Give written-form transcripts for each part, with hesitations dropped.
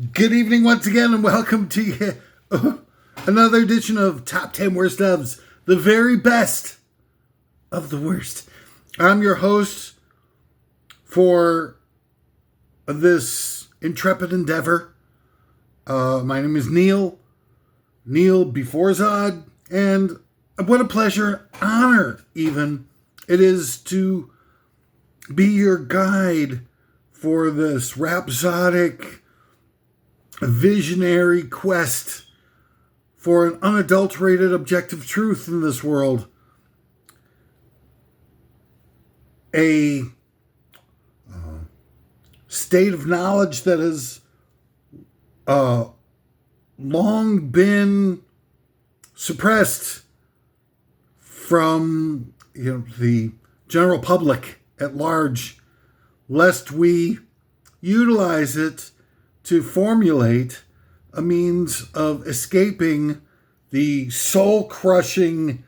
Good evening once again, and welcome to another edition of Top 10 Worst Ofs, the very best of the worst. I'm your host for this intrepid endeavor. My name is Neil Beforzad, and what a pleasure, honor even, it is to be your guide for this rhapsodic, visionary quest for an unadulterated objective truth in this world. A state of knowledge that has long been suppressed from the general public at large, lest we utilize it to formulate a means of escaping the soul-crushing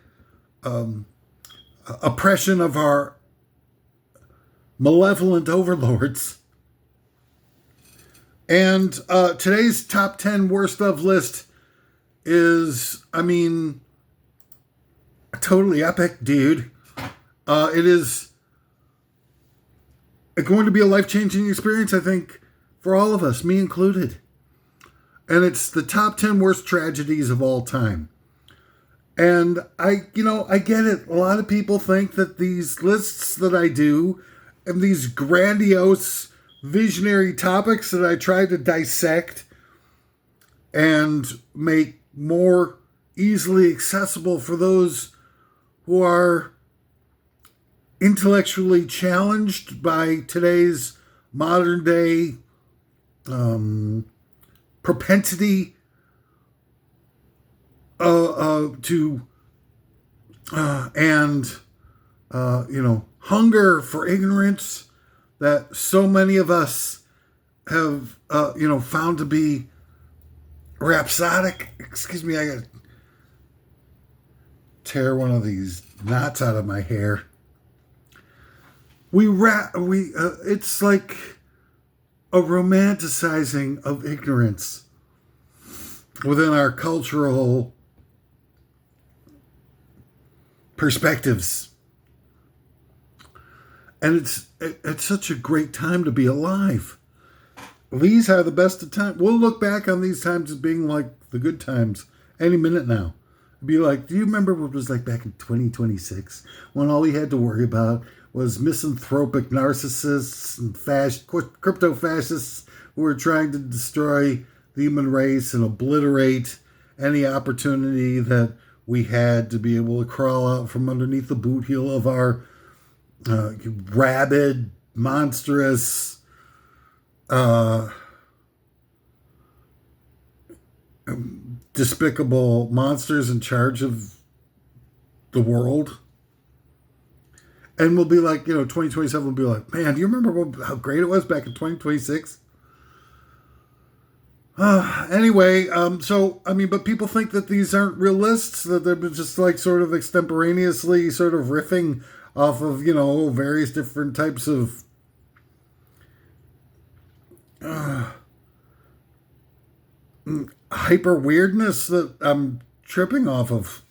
oppression of our malevolent overlords. And today's top 10 worst of list is, totally epic, dude. It is going to be a life-changing experience, I think, for all of us, me included. And it's the top 10 worst tragedies of all time. And I get it. A lot of people think that these lists that I do and these grandiose, visionary topics that I try to dissect and make more easily accessible for those who are intellectually challenged by today's modern day propensity to hunger for ignorance that so many of us have found to be rhapsodic. Excuse me, I gotta tear one of these knots out of my hair. It's like a romanticizing of ignorance within our cultural perspectives. And it's such a great time to be alive. These are the best of times. We'll look back on these times as being like the good times any minute now. Be like, do you remember what it was like back in 2026 when all we had to worry about was misanthropic narcissists and crypto-fascists who were trying to destroy the human race and obliterate any opportunity that we had to be able to crawl out from underneath the boot heel of our rabid, monstrous, despicable monsters in charge of the world. And we'll be like, 2027 will be like, man, do you remember how great it was back in 2026? Anyway, but people think that these aren't real lists, that they're just like sort of extemporaneously sort of riffing off of, various different types of hyper weirdness that I'm tripping off of.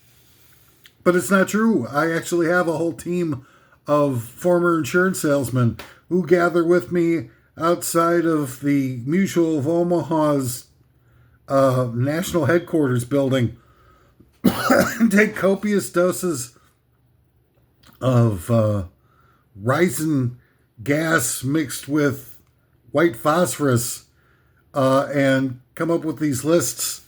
But it's not true. I actually have a whole team of former insurance salesmen who gather with me outside of the Mutual of Omaha's national headquarters building and take copious doses of Ryzen gas mixed with white phosphorus and come up with these lists.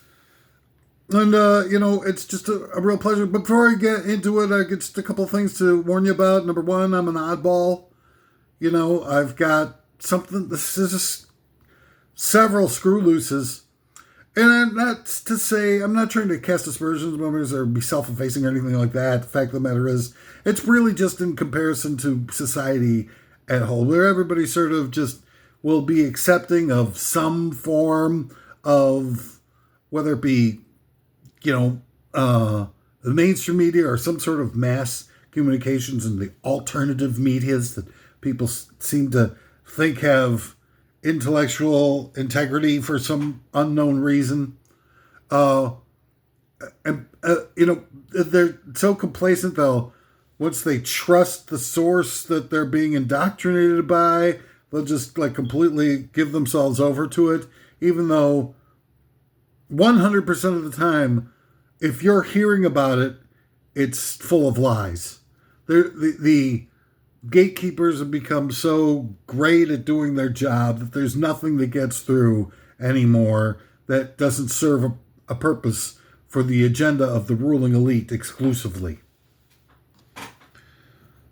And, it's just a real pleasure. But before I get into it, I get just a couple things to warn you about. Number one, I'm an oddball. I've got something, this is just several screw looses. And that's to say, I'm not trying to cast aspersions or be self-effacing or anything like that. The fact of the matter is, it's really just in comparison to society at whole, where everybody sort of just will be accepting of some form of, whether it be the mainstream media or some sort of mass communications and the alternative medias that people seem to think have intellectual integrity for some unknown reason. Uh, and they're so complacent though. Once they trust the source that they're being indoctrinated by, they'll just like completely give themselves over to it, even though 100% of the time, if you're hearing about it, it's full of lies. The gatekeepers have become so great at doing their job that there's nothing that gets through anymore that doesn't serve a purpose for the agenda of the ruling elite exclusively.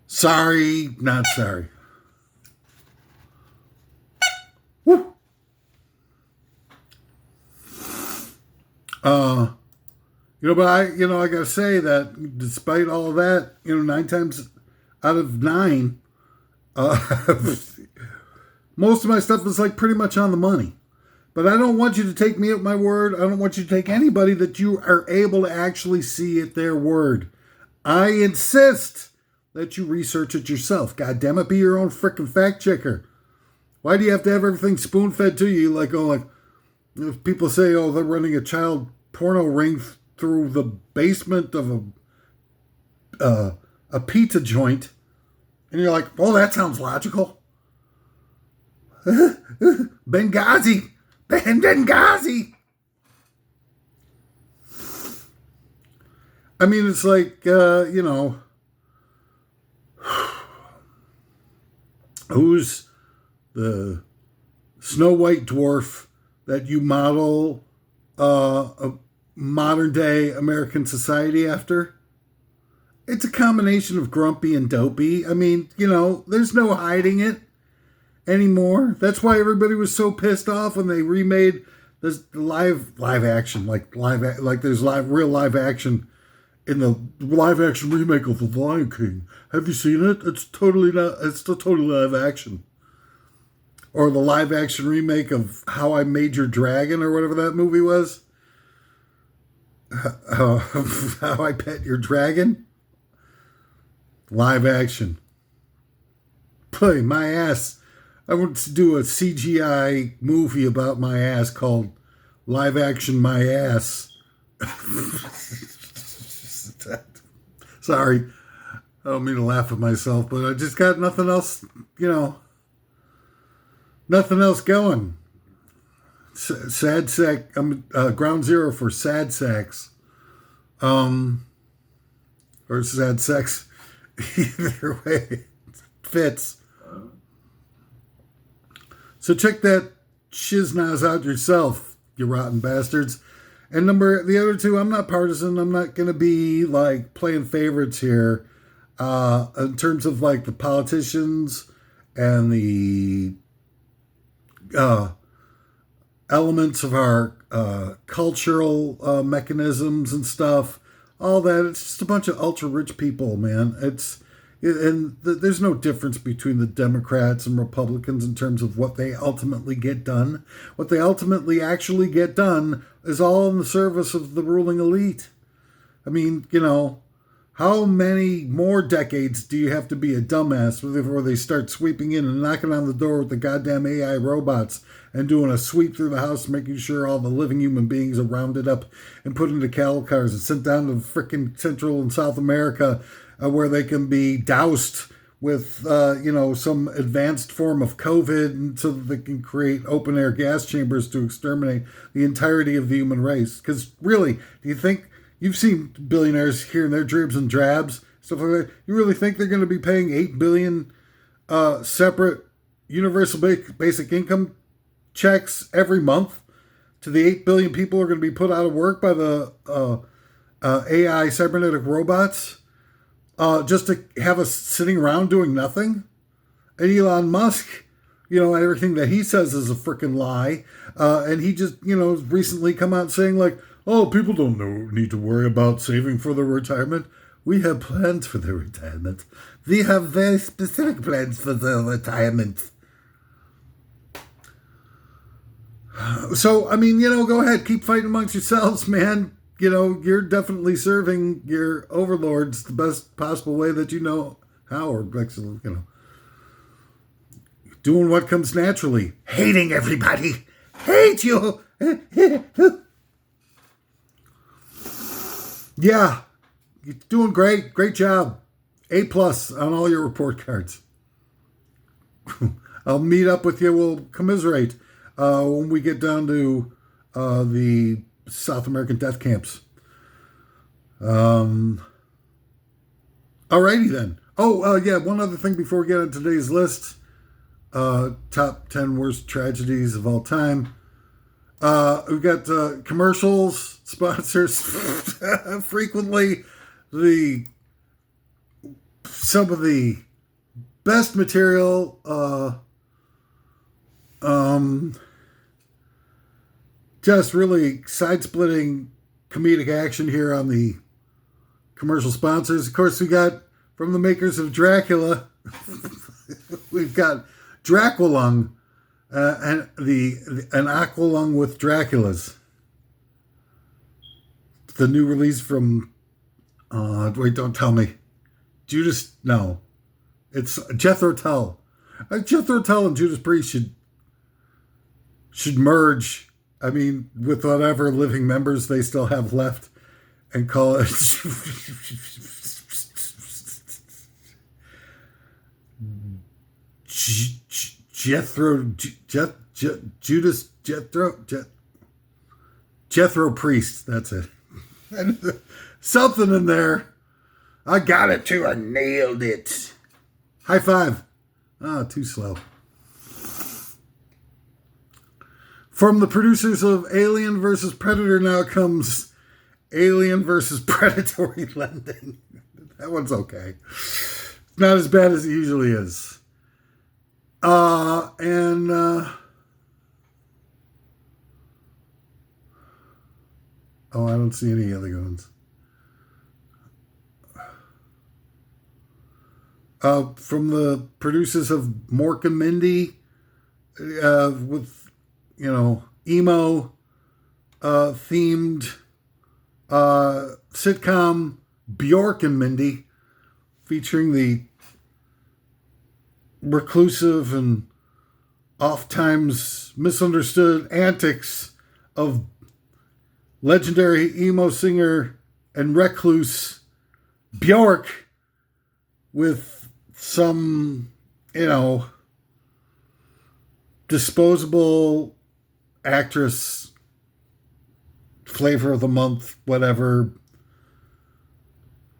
Sorry, not sorry. Woo. But I gotta say that despite all of that, 9 times out of 9, most of my stuff is like pretty much on the money. But I don't want you to take me at my word. I don't want you to take anybody that you are able to actually see at their word. I insist that you research it yourself. God damn it, be your own freaking fact checker. Why do you have to have everything spoon fed to you? If people say, they're running a child porno ring through the basement of a pizza joint, and you're like, that sounds logical. Benghazi. I mean, it's like, who's the Snow White dwarf that you model a modern day American society after? It's a combination of grumpy and dopey. I mean, there's no hiding it anymore. That's why everybody was so pissed off when they remade this live action, there's real live action in the live action remake of The Lion King. Have you seen it? It's still totally live action. Or the live action remake of How I Made Your Dragon, or whatever that movie was. How I Pet Your Dragon. Live action. Play my ass. I want to do a CGI movie about my ass called Live Action My Ass. Sorry. I don't mean to laugh at myself, but I just got nothing else, nothing else going. Sad sack. I'm ground zero for sad sacks. Or sad sex. Either way, fits. So check that shiznaz out yourself, you rotten bastards. And the other two, I'm not partisan. I'm not going to be playing favorites here. In terms of the politicians and the elements of our cultural mechanisms and stuff, all that, it's just a bunch of ultra rich people, man. There's no difference between the Democrats and Republicans in terms of what they ultimately get done. What they ultimately actually get done is all in the service of the ruling elite. I mean, how many more decades do you have to be a dumbass before they start sweeping in and knocking on the door with the goddamn AI robots and doing a sweep through the house, making sure all the living human beings are rounded up and put into cattle cars and sent down to frickin' Central and South America, where they can be doused with, some advanced form of COVID, so that they can create open air gas chambers to exterminate the entirety of the human race. Because really, do you think you've seen billionaires here and their dribs and drabs, stuff like that? You really think they're going to be paying $8 billion separate universal basic income checks every month to the 8 billion people who are going to be put out of work by the AI cybernetic robots? Just to have us sitting around doing nothing? And Elon Musk, everything that he says is a freaking lie. And he just, recently come out saying people don't need to worry about saving for their retirement. We have plans for their retirement. We have very specific plans for their retirement. So, I mean, go ahead, keep fighting amongst yourselves, man. You're definitely serving your overlords the best possible way that you know how, or doing what comes naturally, hating everybody. Hate you. Yeah, you're doing great. Great job. A+ on all your report cards. I'll meet up with you. We'll commiserate when we get down to the South American death camps. Alrighty then. Oh, yeah, one other thing before we get on today's list. Top 10 worst tragedies of all time. We've got commercials, sponsors. Frequently, some of the best material. Just really side-splitting comedic action here on the commercial sponsors. Of course, we got from the makers of Dracula. We've got Draculung. And an Aqualung with Draculas. The new release from wait, don't tell me. Judas, no. It's Jethro Tull. Jethro Tull and Judas Priest should merge. I mean, with whatever living members they still have left, and call it Jethro Priest. That's it. Something in there. I got it too. I nailed it. High five. Ah, too slow. From the producers of Alien vs. Predator now comes Alien vs. Predatory Lending. That one's okay. It's not as bad as it usually is. Oh, I don't see any other ones. From the producers of Mork and Mindy, with, emo themed sitcom Bjork and Mindy, featuring the reclusive and oft-times misunderstood antics of legendary emo singer and recluse Bjork, with some, disposable actress, flavor of the month, whatever,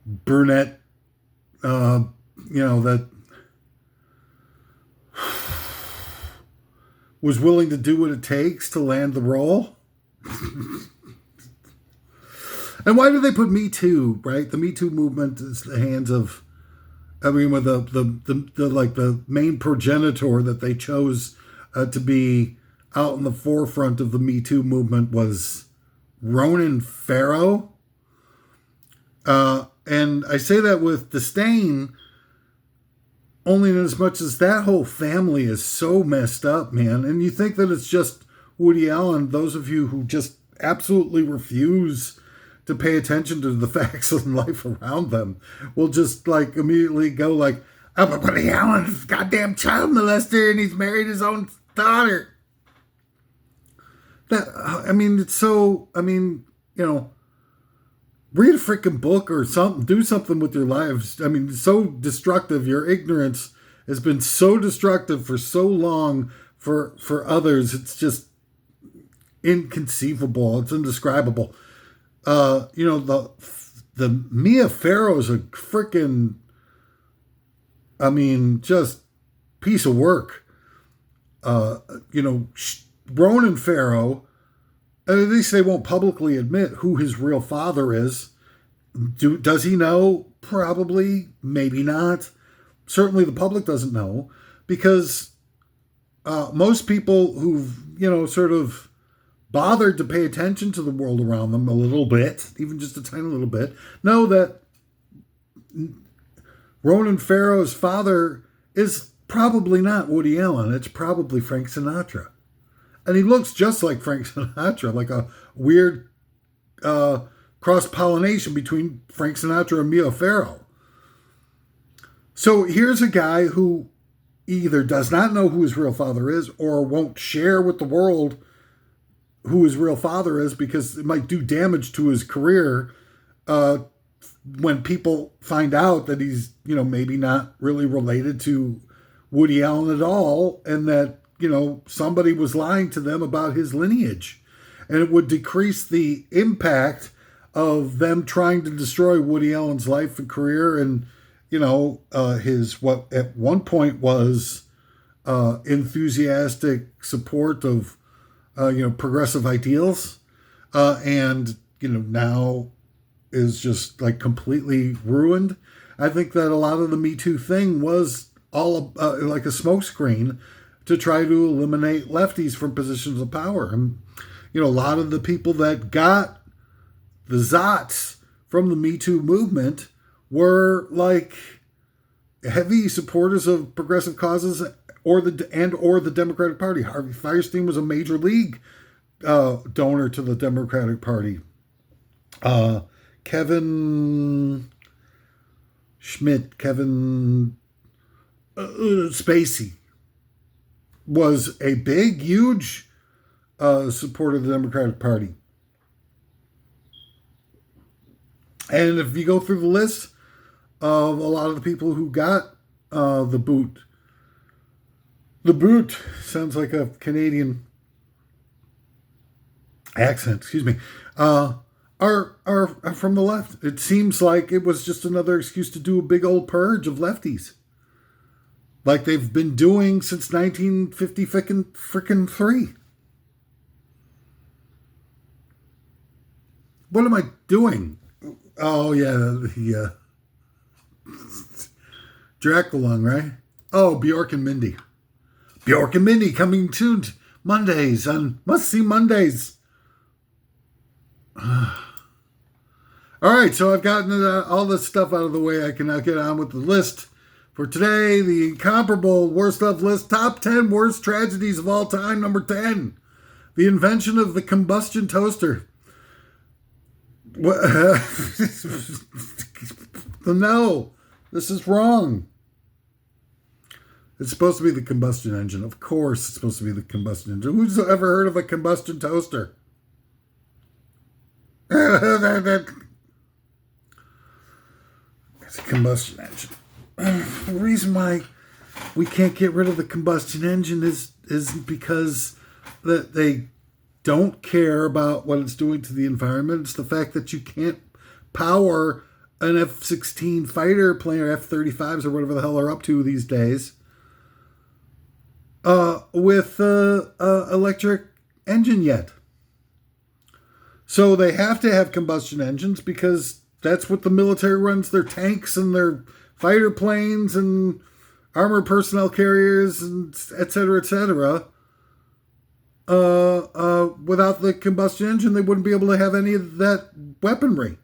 brunette, that was willing to do what it takes to land the role. And why do they put Me Too, right? The Me Too movement is the hands of, with the main progenitor that they chose to be out in the forefront of the Me Too movement was Ronan Farrow. And I say that with disdain, only in as much as that whole family is so messed up, man. And you think that it's just Woody Allen, those of you who just absolutely refuse to pay attention to the facts of life around them will just immediately go oh, but Woody Allen's a goddamn child molester and he's married his own daughter. It's so, read a freaking book or something. Do something with your lives. It's so destructive. Your ignorance has been so destructive for so long for others. It's just inconceivable. It's indescribable. The Mia Farrow's a freaking, just piece of work. Ronan Farrow, at least they won't publicly admit who his real father is. Does he know? Probably, maybe not. Certainly the public doesn't know, because most people who've, sort of bothered to pay attention to the world around them a little bit, even just a tiny little bit, know that Ronan Farrow's father is probably not Woody Allen. It's probably Frank Sinatra. And he looks just like Frank Sinatra, like a weird cross-pollination between Frank Sinatra and Mia Farrow. So here's a guy who either does not know who his real father is or won't share with the world who his real father is because it might do damage to his career when people find out that he's, maybe not really related to Woody Allen at all, and that, somebody was lying to them about his lineage. And it would decrease the impact of them trying to destroy Woody Allen's life and career and, his, what at one point was enthusiastic support of, progressive ideals. And, now is just like completely ruined. I think that a lot of the Me Too thing was all like a smokescreen to try to eliminate lefties from positions of power. And, a lot of the people that got the zots from the Me Too movement were like heavy supporters of progressive causes or the Democratic Party. Harvey Fierstein was a major league donor to the Democratic Party. Kevin Spacey was a big, huge supporter of the Democratic Party. And if you go through the list of a lot of the people who got the boot sounds like a Canadian accent, excuse me, are from the left. It seems like it was just another excuse to do a big old purge of lefties, like they've been doing since 1950 frickin' 3. What am I doing? Oh yeah, Draculung, right? Oh, Bjork and Mindy. Bjork and Mindy coming tuned Mondays on Must See Mondays. All right, so I've gotten all this stuff out of the way. I can now get on with the list for today. The incomparable worst of list, top 10 worst tragedies of all time. Number 10, the invention of the combustion toaster. No, this is wrong. It's supposed to be the combustion engine. Of course it's supposed to be the combustion engine. Who's ever heard of a combustion toaster? It's a combustion engine. The reason why we can't get rid of the combustion engine is because that they don't care about what it's doing to the environment. It's the fact that you can't power an F-16 fighter plane or F-35s or whatever the hell they're up to these days with electric engine yet. So they have to have combustion engines because that's what the military runs their tanks and their fighter planes and armored personnel carriers and et cetera, et cetera. Without the combustion engine, they wouldn't be able to have any of that weaponry.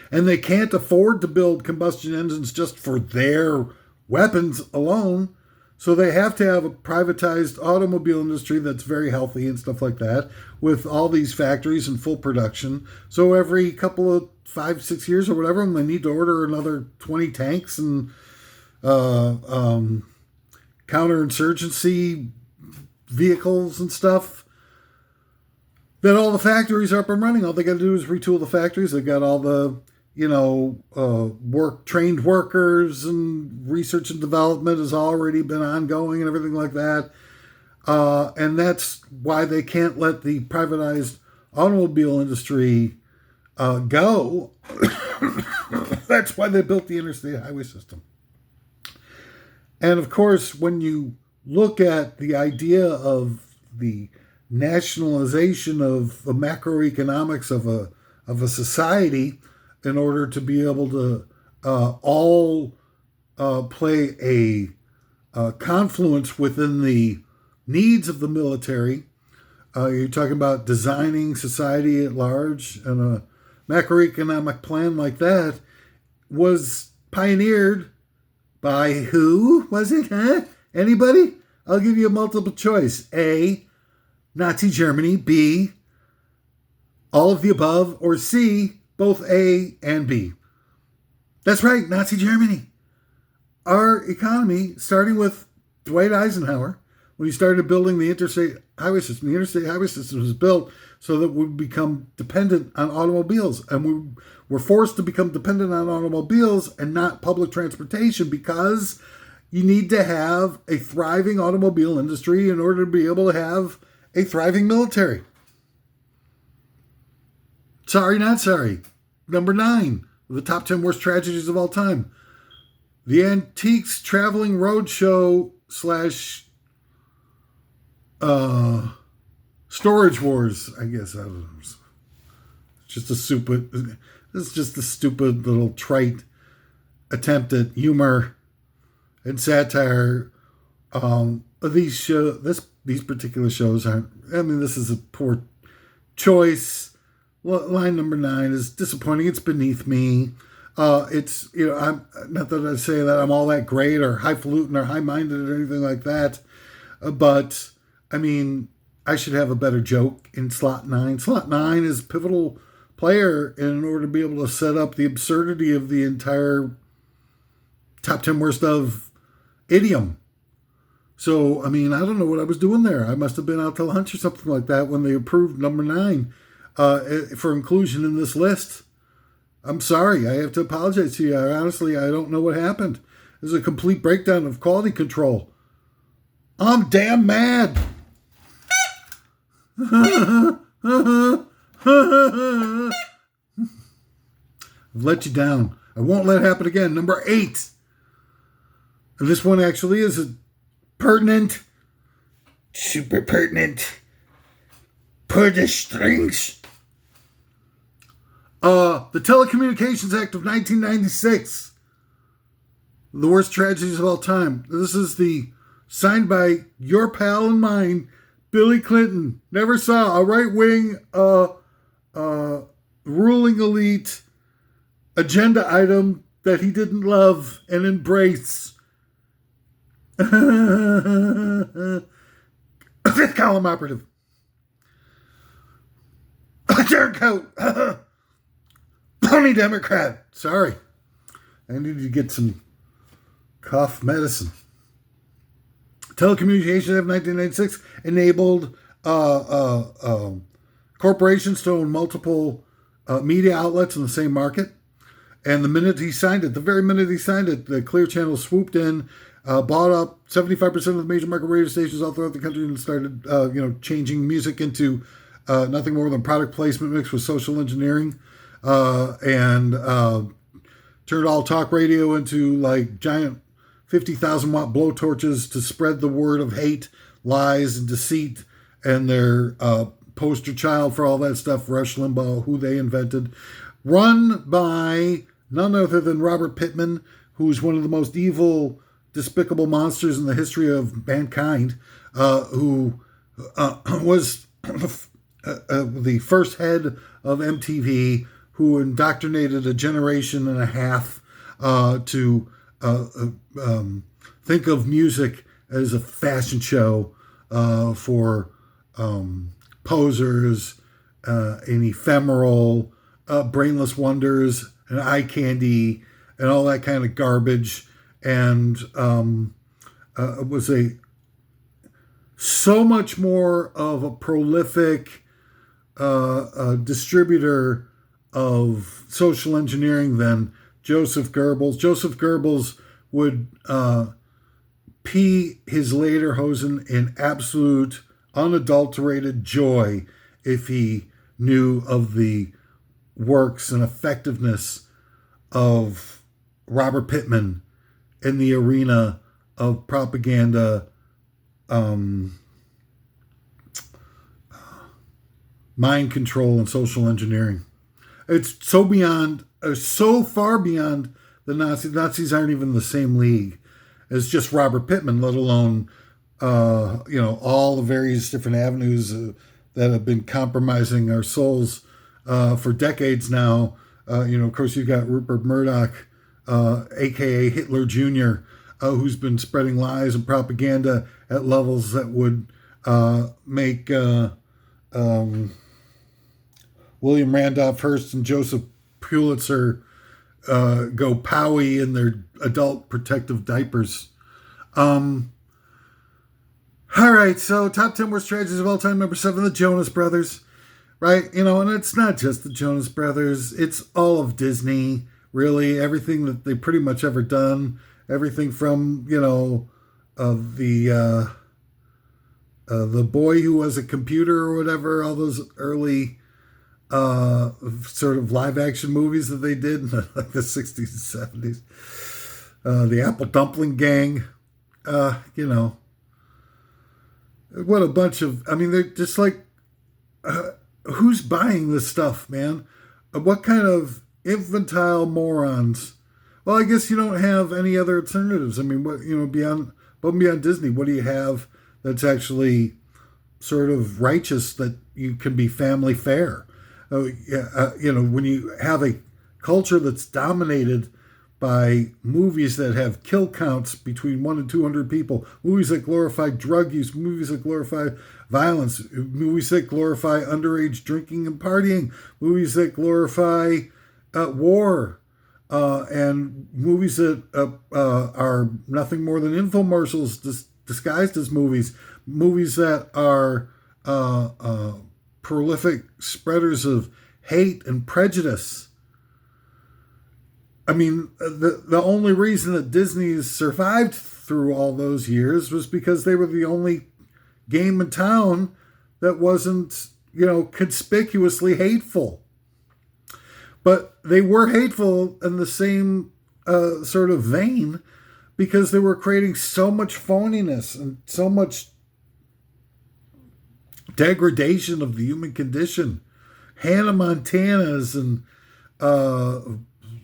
And they can't afford to build combustion engines just for their weapons alone. So they have to have a privatized automobile industry that's very healthy and stuff like that, with all these factories in full production. So every couple of 5-6 years or whatever, they need to order another 20 tanks and counterinsurgency vehicles and stuff. Then all the factories are up and running. All they got to do is retool the factories. They've got all the trained workers, and research and development has already been ongoing and everything like that. And that's why they can't let the privatized automobile industry go. That's why they built the interstate highway system. And of course, when you look at the idea of the nationalization of the macroeconomics of a society, in order to be able to all play a confluence within the needs of the military. You're talking about designing society at large, and a macroeconomic plan like that was pioneered by who? Was it? Huh? Anybody? I'll give you a multiple choice. A, Nazi Germany. B, all of the above. Or C, both A and B. That's right, Nazi Germany. our economy, starting with Dwight Eisenhower, when he started building the interstate highway system. The interstate highway system was built so that we become dependent on automobiles. And we were forced to become dependent on automobiles and not public transportation because you need to have a thriving automobile industry in order to be able to have a thriving military. Sorry, not sorry. Number 9, the top 10 worst tragedies of all time. The Antiques Traveling Roadshow / Storage Wars, I guess. I don't know. It's just a stupid little trite attempt at humor and satire. These particular shows aren't. I mean, this is a poor choice. Line number 9 is disappointing. It's beneath me. It's, I'm not that I say that I'm all that great or highfalutin or high-minded or anything like that, but I mean, I should have a better joke in slot 9. Slot 9 is a pivotal player in order to be able to set up the absurdity of the entire top 10 worst of idiom. So, I mean, I don't know what I was doing there. I must have been out to lunch or something like that when they approved number 9 for inclusion in this list. I'm sorry. I have to apologize to you. Honestly, I don't know what happened. There's a complete breakdown of quality control. I'm damn mad. I've let you down. I won't let it happen again. Number 8. And this one actually is a pertinent, super pertinent. Pull the strings. The Telecommunications Act of 1996. The worst tragedies of all time. This is signed by your pal and mine, Billy Clinton. Never saw a right-wing ruling elite agenda item that he didn't love and embrace. Fifth column operative. Turncoat. Pony Democrat. Sorry. I needed to get some cough medicine. Telecommunications Act of 1996 enabled corporations to own multiple media outlets in the same market. And the very minute he signed it, the Clear Channel swooped in, bought up 75% of the major market radio stations all throughout the country and started, changing music into nothing more than product placement mixed with social engineering, and turned all talk radio into like giant 50,000 watt blowtorches to spread the word of hate, lies, and deceit, and their poster child for all that stuff, Rush Limbaugh, who they invented, run by none other than Robert Pittman, who's one of the most evil, despicable monsters in the history of mankind, who was the first head of MTV, who indoctrinated a generation and a half to think of music as a fashion show for posers and ephemeral brainless wonders and eye candy and all that kind of garbage, and it was so much more of a prolific distributor of social engineering than Joseph Goebbels. Joseph Goebbels would pee his lederhosen in absolute, unadulterated joy if he knew of the works and effectiveness of Robert Pittman in the arena of propaganda, mind control, and social engineering. It's so far beyond the Nazis. Nazis aren't even in the same league as just Robert Pittman, let alone, all the various different avenues that have been compromising our souls for decades now. Of course, you've got Rupert Murdoch, a.k.a. Hitler Jr., who's been spreading lies and propaganda at levels that would make William Randolph Hearst and Joseph Pulitzer go powy in their adult protective diapers. Um, all right, so top 10 worst tragedies of all time. Number 7, the Jonas Brothers. Right, and it's not just the Jonas Brothers. It's all of Disney, really. Everything that they pretty much ever done. Everything from, the boy who was a computer or whatever, all those early sort of live action movies that they did in like the 60s and 70s. The Apple Dumpling Gang, what a bunch of, they're just like, who's buying this stuff, man? What kind of infantile morons? Well, I guess you don't have any other alternatives. What, beyond Disney, what do you have that's actually sort of righteous that you can be family fair? When you have a culture that's dominated by movies that have kill counts between 1 and 200 people, movies that glorify drug use, movies that glorify violence, movies that glorify underage drinking and partying, movies that glorify war, and movies that are nothing more than infomercials disguised as movies, movies that are prolific spreaders of hate and prejudice. The only reason that Disney survived through all those years was because they were the only game in town that wasn't, conspicuously hateful. But they were hateful in the same sort of vein because they were creating so much phoniness and so much degradation of the human condition. Hannah Montana's and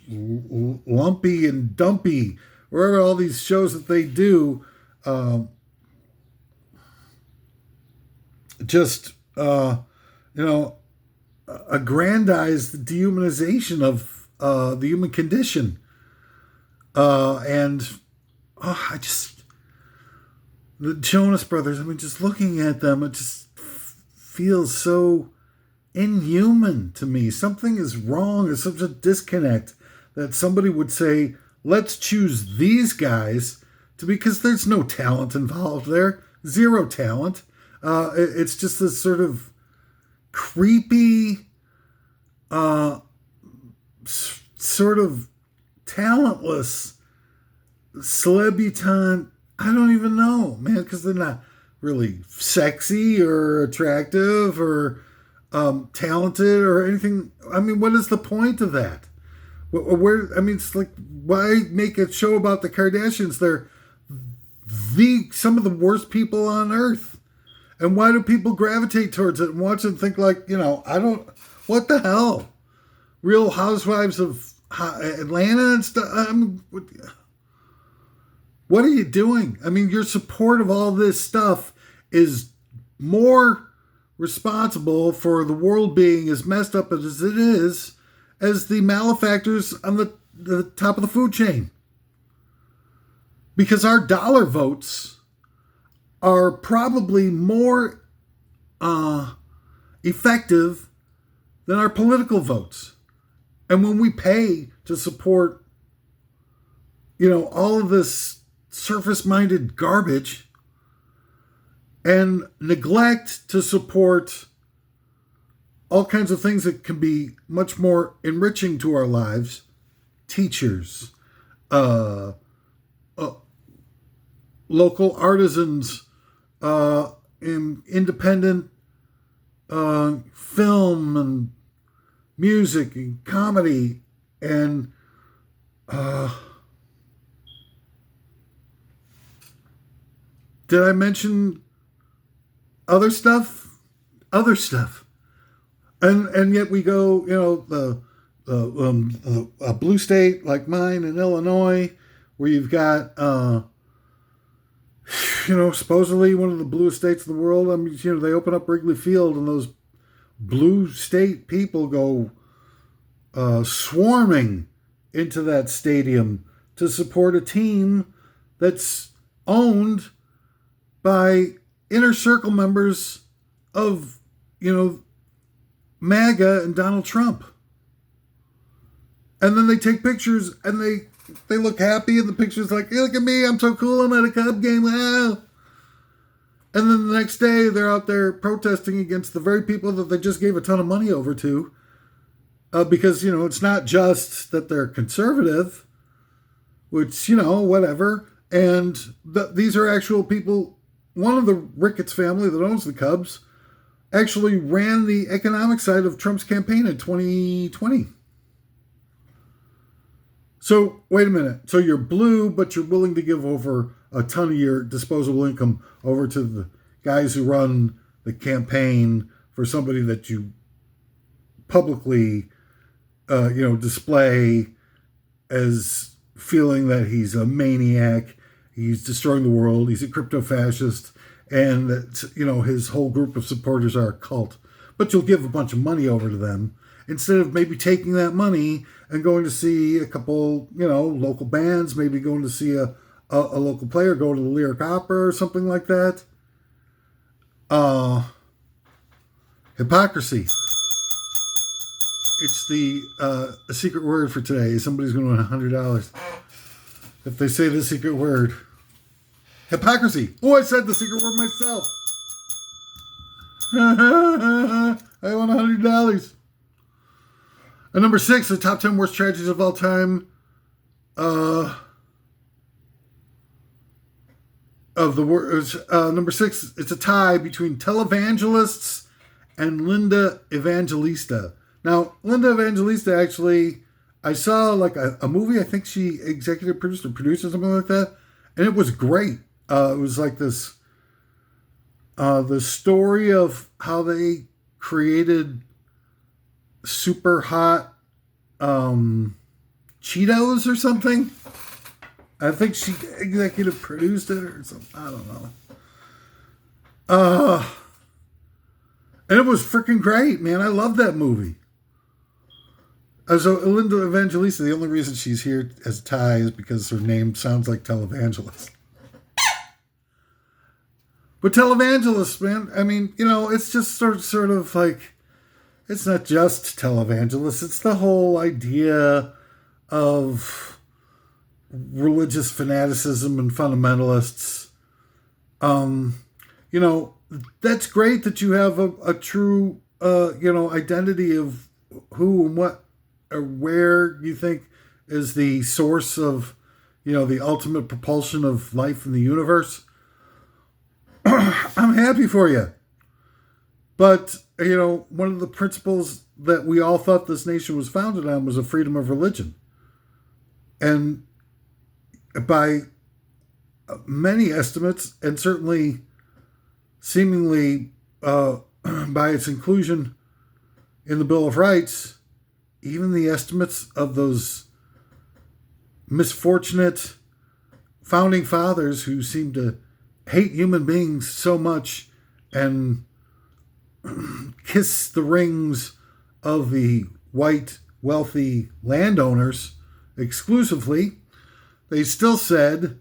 Lumpy and Dumpy, wherever all these shows that they do, aggrandize the dehumanization of the human condition. The Jonas Brothers, just looking at them, it just feels so inhuman to me. Something is wrong. There's such a disconnect that somebody would say, let's choose these guys because there's no talent involved there. Zero talent. It's just this sort of creepy, sort of talentless celebutante. I don't even know, man, because they're not really sexy or attractive or talented or anything. What is the point of that? It's like, why make a show about the Kardashians? They're some of the worst people on earth. And why do people gravitate towards it and watch it and think like, what the hell? Real Housewives of Atlanta and stuff. What are you doing? Your support of all this stuff is more responsible for the world being as messed up as it is as the malefactors on the top of the food chain. Because our dollar votes are probably more effective than our political votes. And when we pay to support, all of this surface-minded garbage and neglect to support all kinds of things that can be much more enriching to our lives, teachers, local artisans, independent film and music and comedy and did I mention other stuff? Other stuff. And yet we go, a blue state like mine in Illinois, where you've got, supposedly one of the bluest states in the world. They open up Wrigley Field and those blue state people go swarming into that stadium to support a team that's owned by inner circle members of, MAGA and Donald Trump. And then they take pictures and they look happy, and the picture's like, hey, look at me, I'm so cool, I'm at a Cub game, wow. And then the next day, they're out there protesting against the very people that they just gave a ton of money over to. Because, it's not just that they're conservative, which, whatever. And these are actual people. One of the Ricketts family that owns the Cubs actually ran the economic side of Trump's campaign in 2020. So, wait a minute. So you're blue, but you're willing to give over a ton of your disposable income over to the guys who run the campaign for somebody that you publicly, display as feeling that he's a maniac, he's destroying the world, he's a crypto-fascist, and that, his whole group of supporters are a cult. But you'll give a bunch of money over to them instead of maybe taking that money and going to see a couple, local bands, maybe going to see a local player, go to the Lyric Opera or something like that. Hypocrisy. It's the secret word for today. Somebody's going to win $100 if they say the secret word. Hypocrisy. Oh, I said the secret word myself. I won $100. And number 6, the top 10 worst tragedies of all time. Number 6, it's a tie between televangelists and Linda Evangelista. Now, Linda Evangelista, actually, I saw like a movie. I think she executive produced or produced or something like that, and it was great. It was like this, the story of how they created super hot Cheetos or something. I think she executive produced it or something. I don't know. And it was freaking great, man. I love that movie. So Linda Evangelista, the only reason she's here as a tie is because her name sounds like televangelist. But televangelist, man, I mean, it's just sort of like, it's not just televangelists. It's the whole idea of religious fanaticism and fundamentalists. That's great that you have a true, identity of who and what or where you think is the source of, the ultimate propulsion of life in the universe. I'm happy for you. But, one of the principles that we all thought this nation was founded on was a freedom of religion. And by many estimates, and certainly seemingly by its inclusion in the Bill of Rights, even the estimates of those misfortunate founding fathers who seem to hate human beings so much and kiss the rings of the white, wealthy landowners exclusively, they still said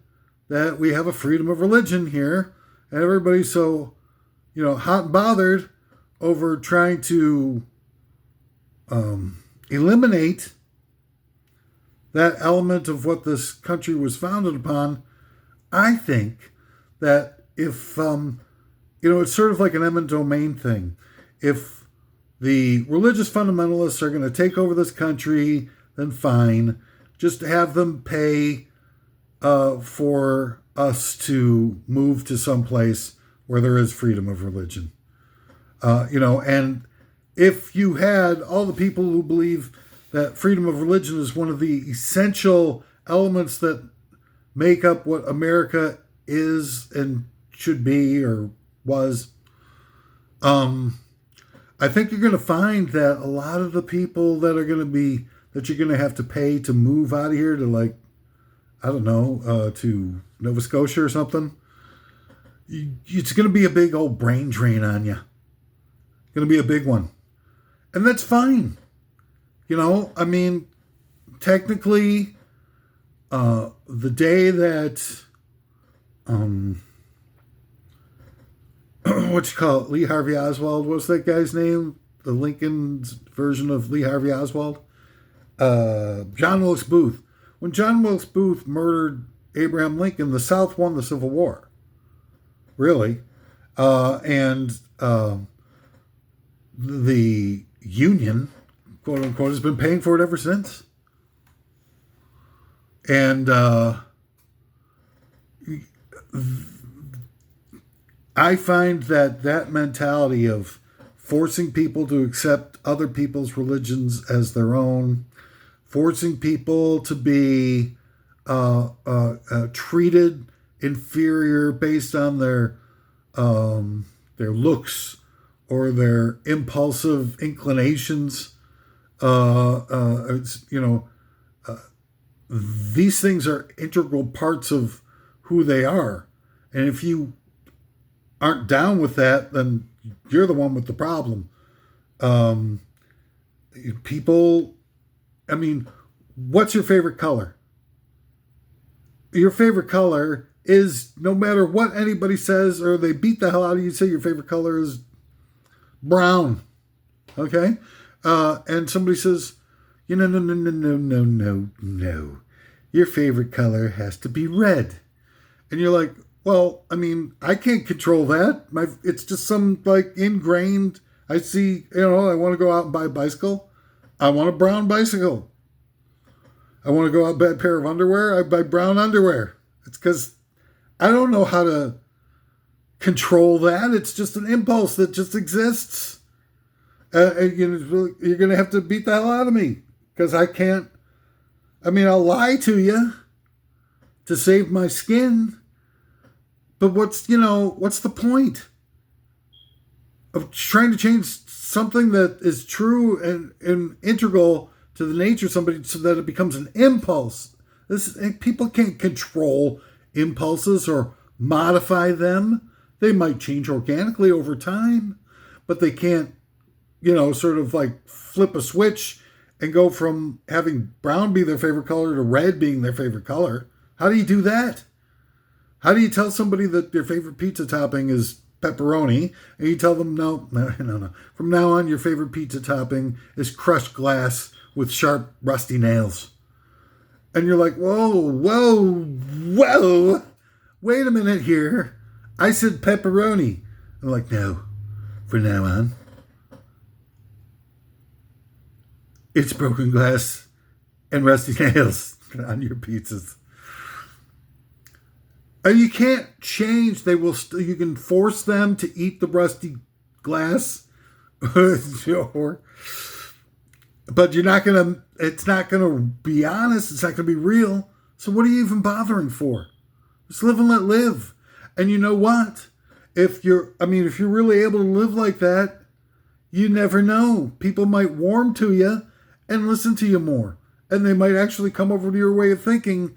that we have a freedom of religion here, and everybody's so, hot and bothered over trying to eliminate that element of what this country was founded upon. I think that if, it's sort of like an eminent domain thing. If the religious fundamentalists are going to take over this country, then fine. Just have them pay for us to move to some place where there is freedom of religion. And if you had all the people who believe that freedom of religion is one of the essential elements that make up what America is and should be or was, I think you're going to find that a lot of the people that are going to be, that you're going to have to pay to move out of here to to Nova Scotia or something, it's going to be a big old brain drain on you. Going to be a big one. And that's fine. Technically, the day that, Lee Harvey Oswald, what's that guy's name? The Lincoln's version of Lee Harvey Oswald. John Wilkes Booth. When John Wilkes Booth murdered Abraham Lincoln, the South won the Civil War. Really. And the Union, quote unquote, has been paying for it ever since. And I find that mentality of forcing people to accept other people's religions as their own, forcing people to be treated inferior based on their looks or their impulsive inclinations. These things are integral parts of who they are. And if you aren't down with that, then you're the one with the problem. People, I mean, what's your favorite color? Your favorite color is, no matter what anybody says or they beat the hell out of you, say your favorite color is brown. Okay? And somebody says, no. Your favorite color has to be red. And you're like, well, I mean, I can't control that. It's just some like ingrained, I see, I want to go out and buy a bicycle. I want a brown bicycle. I want to go out and buy a pair of underwear. I buy brown underwear. It's because I don't know how to control that. It's just an impulse that just exists. You're going to have to beat the hell out of me because I can't. I mean, I'll lie to you to save my skin. But what's the point of trying to change something that is true and integral to the nature of somebody so that it becomes an impulse? People can't control impulses or modify them. They might change organically over time, but they can't, sort of like flip a switch and go from having brown be their favorite color to red being their favorite color. How do you do that? How do you tell somebody that their favorite pizza topping is pepperoni and you tell them, no. From now on, your favorite pizza topping is crushed glass with sharp, rusty nails. And you're like, whoa. Wait a minute here. I said pepperoni. I'm like, no, from now on, it's broken glass and rusty nails on your pizzas. You can't change. They will. You can force them to eat the rusty glass, but you're not gonna. It's not gonna be honest. It's not gonna be real. So what are you even bothering for? Just live and let live. And you know what? If you're really able to live like that, you never know. People might warm to you and listen to you more, and they might actually come over to your way of thinking,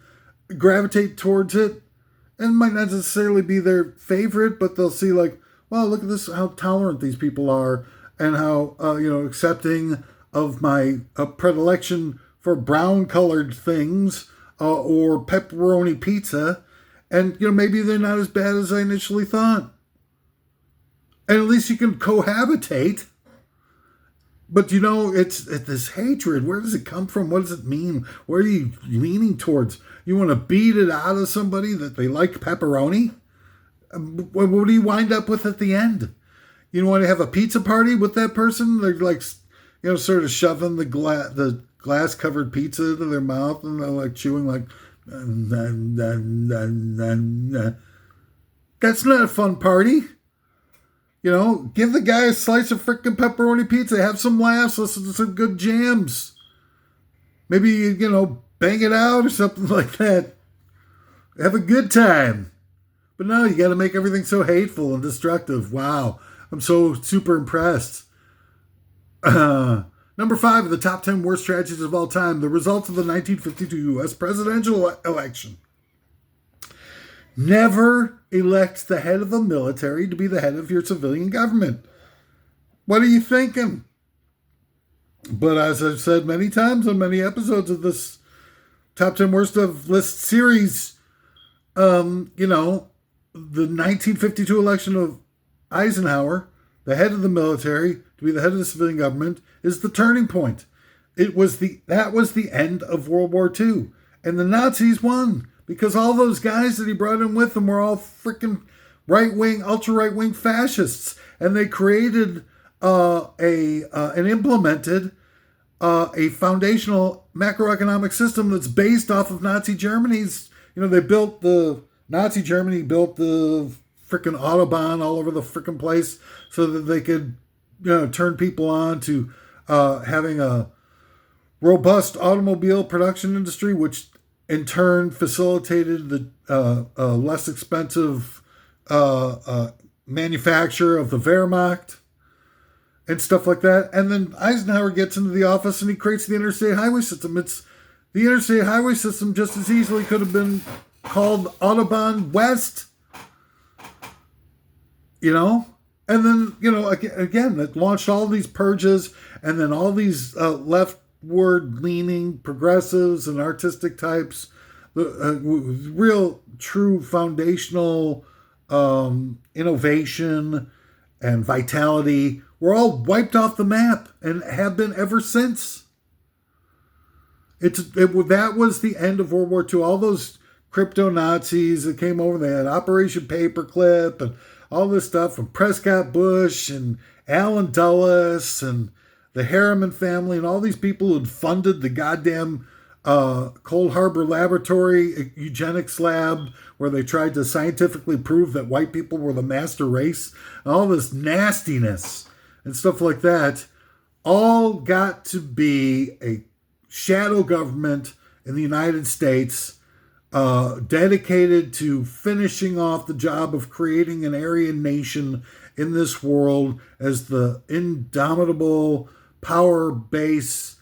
gravitate towards it. And it might not necessarily be their favorite, but they'll see like, wow, look at this, how tolerant these people are and how, accepting of my predilection for brown colored things or pepperoni pizza. And, maybe they're not as bad as I initially thought. And at least you can cohabitate. But, it's this hatred. Where does it come from? What does it mean? Where are you leaning towards? You want to beat it out of somebody that they like pepperoni? What do you wind up with at the end? You want to have a pizza party with that person? They're like, sort of shoving the glass covered pizza into their mouth and they're like chewing like, that's not a fun party. Give the guy a slice of frickin' pepperoni pizza. Have some laughs. Listen to some good jams. Maybe, bang it out or something like that. Have a good time. But no, you got to make everything so hateful and destructive. Wow. I'm so super impressed. Number 5 of the top 10 worst tragedies of all time. The results of the 1952 U.S. presidential election. Never elect the head of the military to be the head of your civilian government. What are you thinking? But as I've said many times on many episodes of this Top 10 Worst of List series, the 1952 election of Eisenhower, the head of the military, to be the head of the civilian government, is the turning point. that was the end of World War II. And the Nazis won because all those guys that he brought in with him were all freaking right-wing, ultra-right-wing fascists. And they created and implemented a foundational macroeconomic system that's based off of Nazi Germany's. Nazi Germany built the freaking Autobahn all over the freaking place so that they could, turn people on to having a robust automobile production industry, which in turn facilitated the less expensive manufacture of the Wehrmacht and stuff like that. And then Eisenhower gets into the office and he creates the interstate highway system. The interstate highway system just as easily could have been called Autobahn West, And then, again, it launched all these purges and then all these leftward-leaning progressives and artistic types, real, true foundational innovation and vitality were all wiped off the map and have been ever since. That was the end of World War II. All those crypto Nazis that came over, they had Operation Paperclip and all this stuff from Prescott Bush and Allen Dulles and the Harriman family and all these people who'd funded the goddamn Cold Harbor Laboratory eugenics lab where they tried to scientifically prove that white people were the master race and all this nastiness and stuff like that, all got to be a shadow government in the United States dedicated to finishing off the job of creating an Aryan nation in this world as the indomitable power base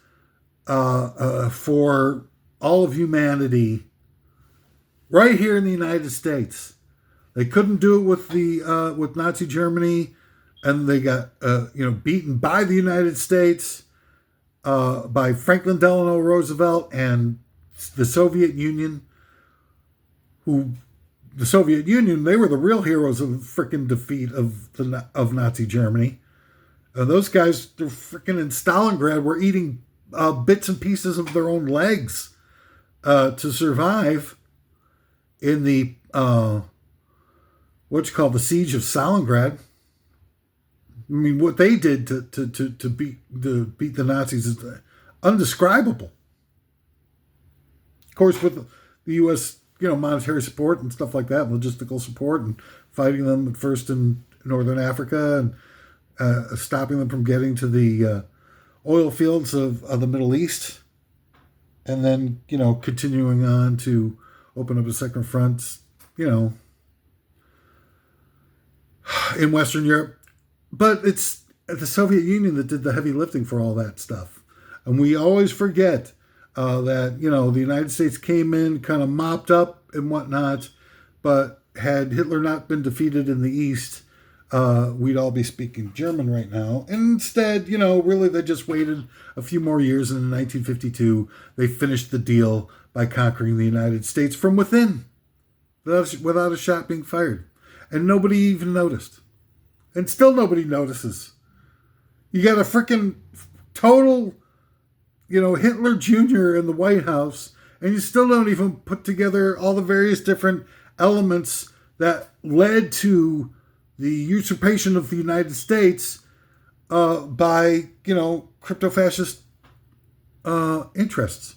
for all of humanity right here in the United States. They couldn't do it with Nazi Germany, and they got beaten by the United States, by Franklin Delano Roosevelt and the Soviet Union. The Soviet Union, they were the real heroes of the freaking defeat of Nazi Germany. Those guys, they're freaking in Stalingrad, were eating bits and pieces of their own legs to survive in the the siege of Stalingrad. I mean, what they did to beat the Nazis is undescribable. Of course, with the U.S. monetary support and stuff like that, logistical support, and fighting them at first in Northern Africa and stopping them from getting to the oil fields of the Middle East, and then continuing on to open up a second front, in Western Europe. But it's the Soviet Union that did the heavy lifting for all that stuff. And we always forget that, the United States came in, kind of mopped up and whatnot. But had Hitler not been defeated in the East, we'd all be speaking German right now. And instead, really they just waited a few more years. And in 1952, they finished the deal by conquering the United States from within without a shot being fired. And nobody even noticed. And still nobody notices. You got a freaking total, Hitler Jr. in the White House, and you still don't even put together all the various different elements that led to the usurpation of the United States by, crypto-fascist interests.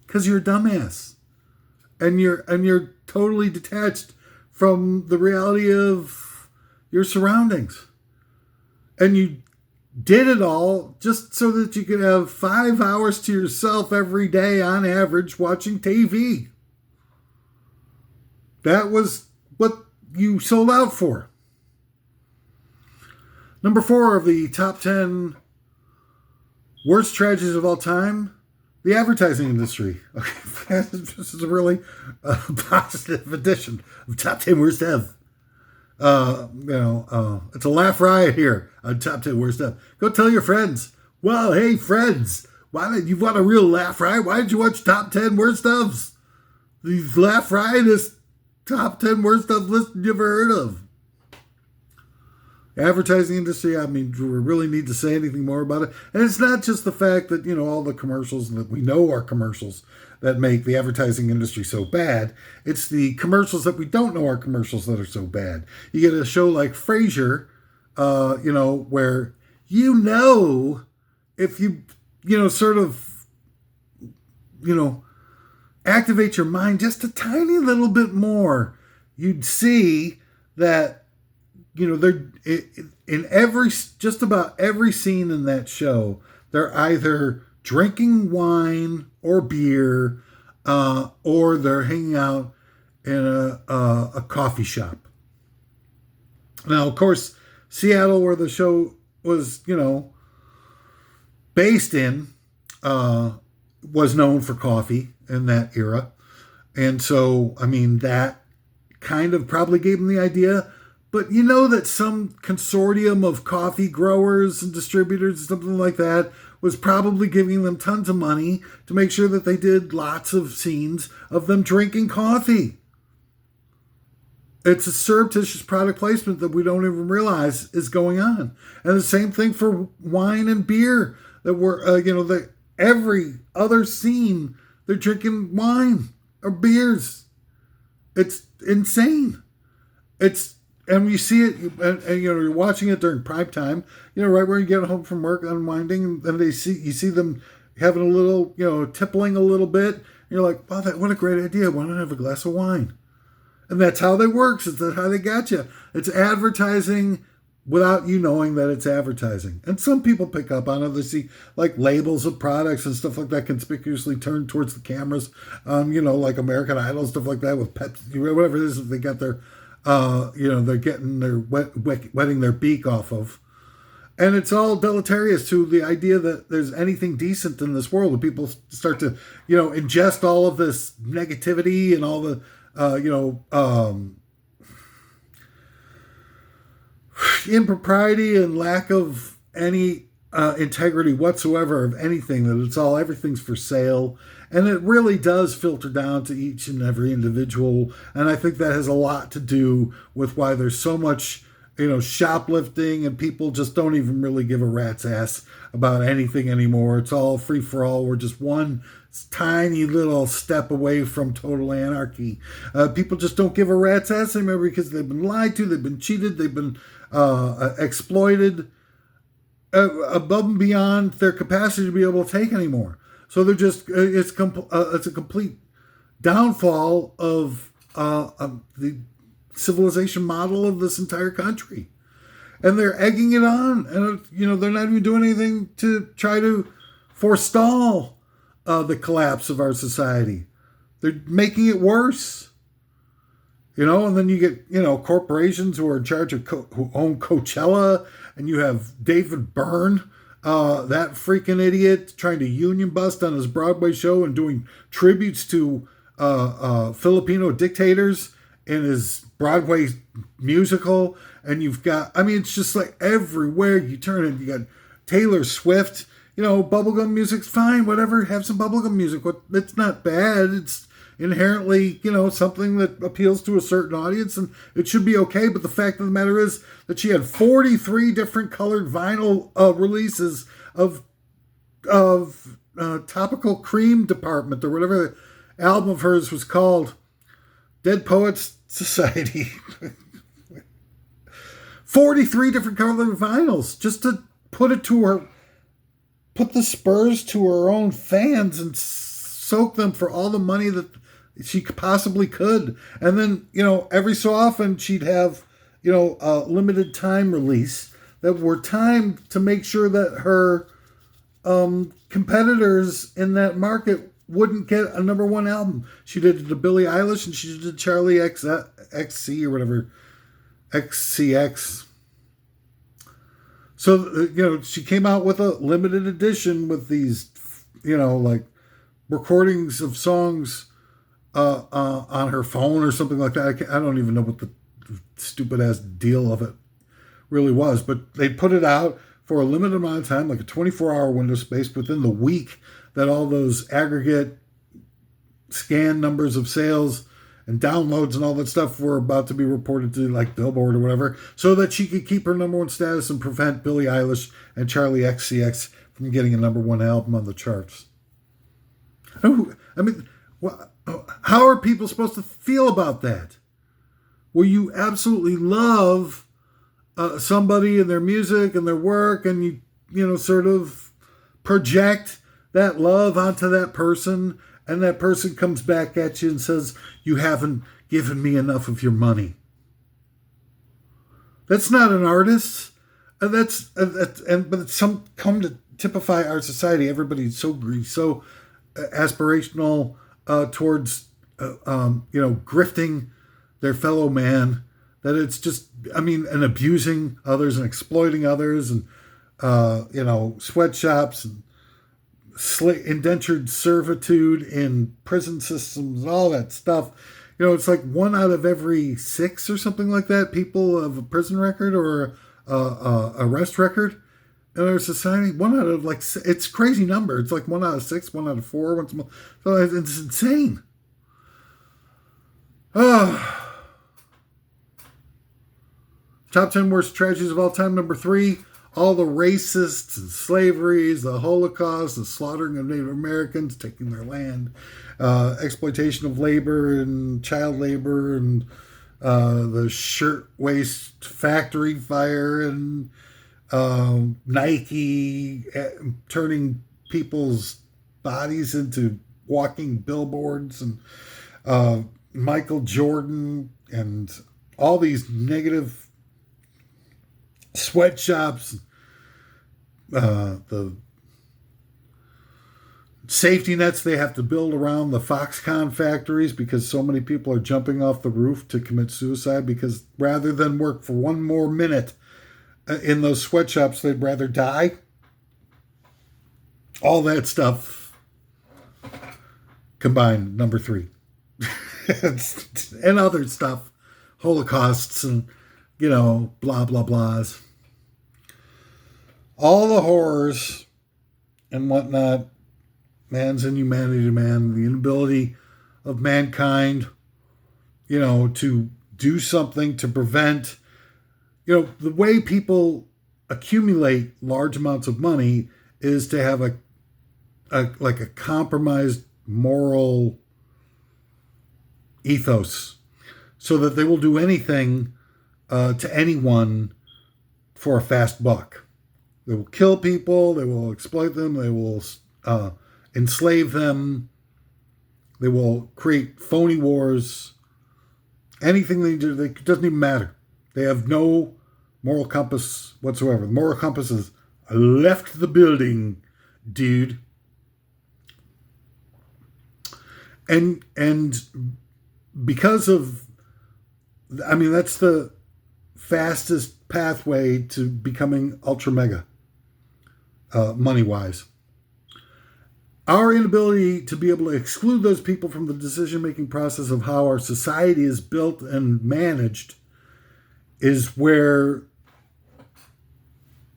Because you're a dumbass. And you're totally detached from the reality of your surroundings. And you did it all just so that you could have 5 hours to yourself every day on average watching TV. That was what you sold out for. Number 4 of the top 10 worst tragedies of all time, the advertising industry. Okay, this is a really positive edition of Top 10 Worst Ever. It's a laugh riot here on Top 10 Worst Ever. Go tell your friends. Well, hey, friends, why did you want a real laugh riot? Why did you watch Top 10 Worst Ofs? These laugh riotous Top 10 Worst Of lists you ever heard of. advertising industry, I mean, do we really need to say anything more about it? And it's not just the fact that, all the commercials that we know are commercials that make the advertising industry so bad. It's the commercials that we don't know are commercials that are so bad. You get a show like Frasier, where if you, sort of, activate your mind just a tiny little bit more, you'd see that, they're in just about every scene in that show, they're either drinking wine or beer, or they're hanging out in a coffee shop. Now, of course, Seattle, where the show was, based in, was known for coffee in that era. And so, I mean, that kind of probably gave them the idea. But that some consortium of coffee growers and distributors, something like that, was probably giving them tons of money to make sure that they did lots of scenes of them drinking coffee. It's a surreptitious product placement that we don't even realize is going on. And the same thing for wine and beer. That were, every other scene, they're drinking wine or beers. It's insane. And you see it, and you're watching it during prime time, right where you get home from work, unwinding, and you see them having a little, tippling a little bit. And you're like, wow, what a great idea. Why not have a glass of wine? And that's how they works. It's how they got you. It's advertising without you knowing that it's advertising. And some people pick up on it. They see like labels of products and stuff like that conspicuously turned towards the cameras, like American Idol, stuff like that with Pepsi, whatever it is that they got their, they're getting their wetting their beak off of. And it's all deleterious to the idea that there's anything decent in this world. When people start to, ingest all of this negativity and all the, impropriety and lack of any integrity whatsoever of anything, that everything's for sale. And it really does filter down to each and every individual. And I think that has a lot to do with why there's so much, shoplifting, and people just don't even really give a rat's ass about anything anymore. It's all free for all. We're just one tiny little step away from total anarchy. People just don't give a rat's ass anymore because they've been lied to, they've been cheated, they've been exploited above and beyond their capacity to be able to take anymore. So they're just, it's a complete downfall of the civilization model of this entire country. And they're egging it on. And, they're not even doing anything to try to forestall the collapse of our society. They're making it worse. And then you get, corporations who are in charge of, who own Coachella, and you have David Byrne, that freaking idiot, trying to union bust on his Broadway show and doing tributes to Filipino dictators in his Broadway musical. And you've got, it's just like everywhere you turn it, you got Taylor Swift, bubblegum music's fine, whatever, have some bubblegum music. It's not bad. It's inherently, something that appeals to a certain audience, and it should be okay. But the fact of the matter is that she had 43 different colored vinyl releases of Topical Cream Department, or whatever the album of hers was called, Dead Poets Society. 43 different colored vinyls just to put the spurs to her own fans and soak them for all the money that she possibly could. And then, every so often she'd have, a limited time release that were timed to make sure that her competitors in that market wouldn't get a number one album. She did it to Billie Eilish, and she did Charlie XC or whatever, XCX. So, she came out with a limited edition with these, like recordings of songs on her phone or something like that. I don't even know what the stupid ass deal of it really was, but they put it out for a limited amount of time, like a 24-hour window space within the week that all those aggregate scan numbers of sales and downloads and all that stuff were about to be reported to like Billboard or whatever, so that she could keep her number one status and prevent Billie Eilish and Charlie XCX from getting a number one album on the charts. I mean, how are people supposed to feel about that? Well, you absolutely love somebody and their music and their work, and you sort of project that love onto that person, and that person comes back at you and says, you haven't given me enough of your money. That's not an artist. But it's come to typify our society. Everybody's so greedy, so aspirational towards grifting their fellow man, that it's just, and abusing others and exploiting others, and sweatshops and indentured servitude in prison systems and all that stuff. It's like 1 out of every 6 or something like that people have a prison record or arrest record in our society. 1 out of it's a crazy number. It's like 1 out of 6, 1 out of 4 once a month. So it's insane. Top 10 worst tragedies of all time. Number 3, all the racists and slaveries, the Holocaust, the slaughtering of Native Americans, taking their land, exploitation of labor and child labor, and the shirtwaist factory fire, and Nike turning people's bodies into walking billboards, and Michael Jordan, and all these negative sweatshops, the safety nets they have to build around the Foxconn factories because so many people are jumping off the roof to commit suicide, because rather than work for 1 more minute in those sweatshops, they'd rather die. All that stuff combined, number 3. And other stuff, holocausts and blah blah blahs, all the horrors and whatnot, man's inhumanity to man, the inability of mankind, to do something to prevent, the way people accumulate large amounts of money is to have a compromised moral ethos, so that they will do anything to anyone for a fast buck. They will kill people, they will exploit them, they will enslave them, they will create phony wars. Anything they do, it doesn't even matter. They have no moral compass whatsoever. The moral compass is left the building, dude. And because of, that's the fastest pathway to becoming ultra mega, money-wise. Our inability to be able to exclude those people from the decision-making process of how our society is built and managed is where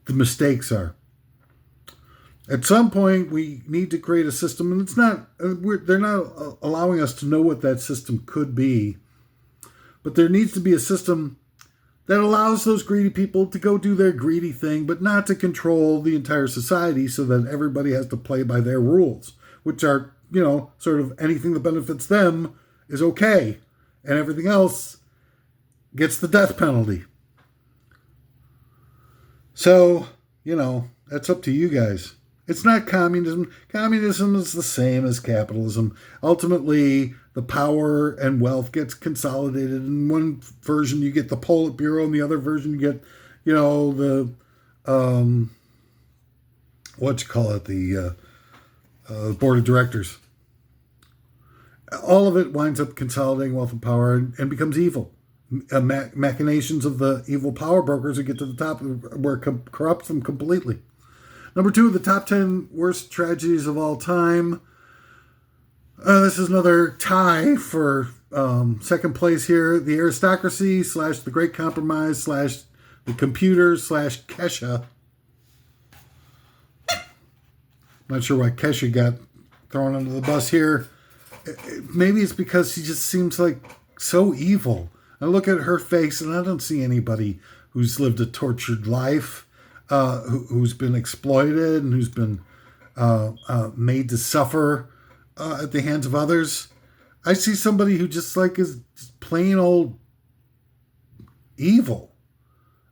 the mistakes are. At some point, we need to create a system, and it's not, they're not allowing us to know what that system could be, but there needs to be a system that allows those greedy people to go do their greedy thing, but not to control the entire society so that everybody has to play by their rules, which are, sort of anything that benefits them is okay, and everything else gets the death penalty. So, that's up to you guys. It's not communism. Communism is the same as capitalism. Ultimately, the power and wealth gets consolidated. In one version, you get the Politburo. In the other version, you get, the, the board of directors. All of it winds up consolidating wealth and power and becomes evil. Machinations of the evil power brokers that get to the top where it corrupts them completely. Number 2, the top 10 worst tragedies of all time. This is another tie for second place here. The aristocracy / the Great Compromise / the computer / Kesha. Not sure why Kesha got thrown under the bus here. Maybe it's because she just seems like so evil. I look at her face and I don't see anybody who's lived a tortured life, who's been exploited and who's been made to suffer at the hands of others. I see somebody who just like is plain old evil.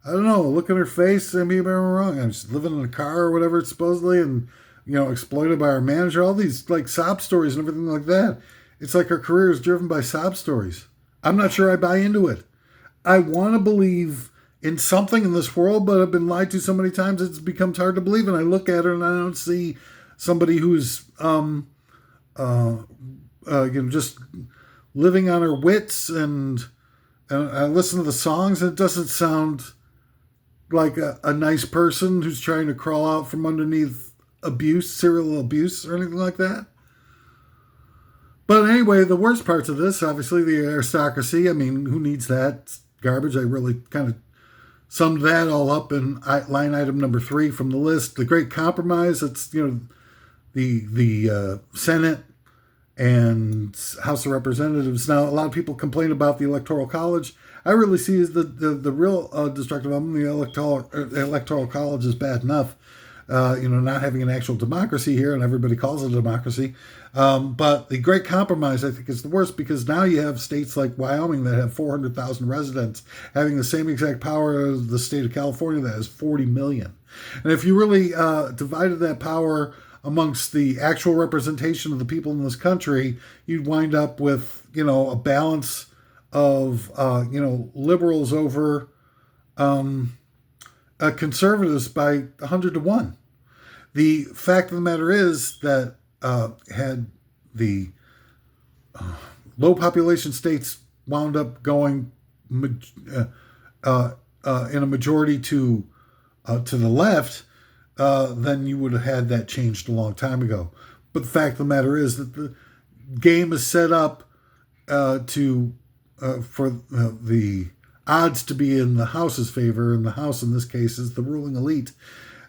I don't know. Look at her face. Maybe I'm wrong. I'm just living in a car or whatever, supposedly, and exploited by her manager. All these like sob stories and everything like that. It's like her career is driven by sob stories. I'm not sure I buy into it. I want to believe in something in this world, but I've been lied to so many times it becomes hard to believe. And I look at her and I don't see somebody who's just living on her wits, and I listen to the songs and it doesn't sound like a nice person who's trying to crawl out from underneath abuse, serial abuse, or anything like that. But anyway, the worst parts of this, obviously, the aristocracy. I mean, who needs that garbage? I really kind of summed that all up in line item number 3 from the list. The Great Compromise. It's the Senate and House of Representatives. Now, a lot of people complain about the Electoral College. I really see as the real destructive element. The Electoral College is bad enough. Not having an actual democracy here, and everybody calls it a democracy. But the Great Compromise, I think, is the worst, because now you have states like Wyoming that have 400,000 residents having the same exact power as the state of California that has 40 million. And if you really divided that power amongst the actual representation of the people in this country, you'd wind up with, a balance of, liberals over conservatives by 100 to 1. The fact of the matter is that had the low population states wound up going in a majority to the left, then you would have had that changed a long time ago. But the fact of the matter is that the game is set up for the odds to be in the House's favor, and the House in this case is the ruling elite,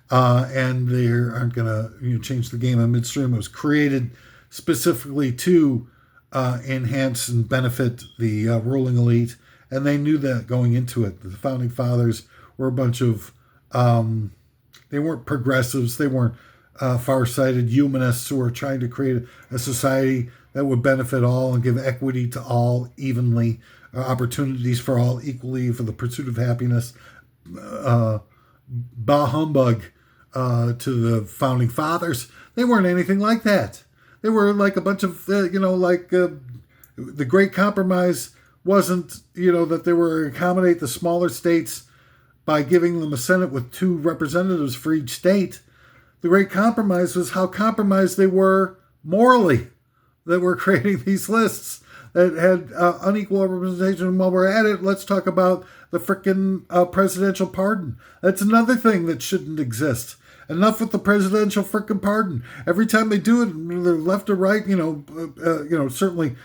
and they aren't going to change the game in midstream. It was created specifically to enhance and benefit the ruling elite, and they knew that going into it. The Founding Fathers were a bunch of they weren't progressives, they weren't far-sighted humanists who were trying to create a society that would benefit all and give equity to all evenly, opportunities for all equally, for the pursuit of happiness. Bah humbug to the Founding Fathers. They weren't anything like that. They were like a bunch of, the Great Compromise wasn't, that they were accommodate the smaller states by giving them a Senate with 2 representatives for each state. The Great Compromise was how compromised they were morally, that were creating these lists that had unequal representation. And while we're at it, let's talk about the frickin' presidential pardon. That's another thing that shouldn't exist. Enough with the presidential frickin' pardon. Every time they do it, whether left or right, certainly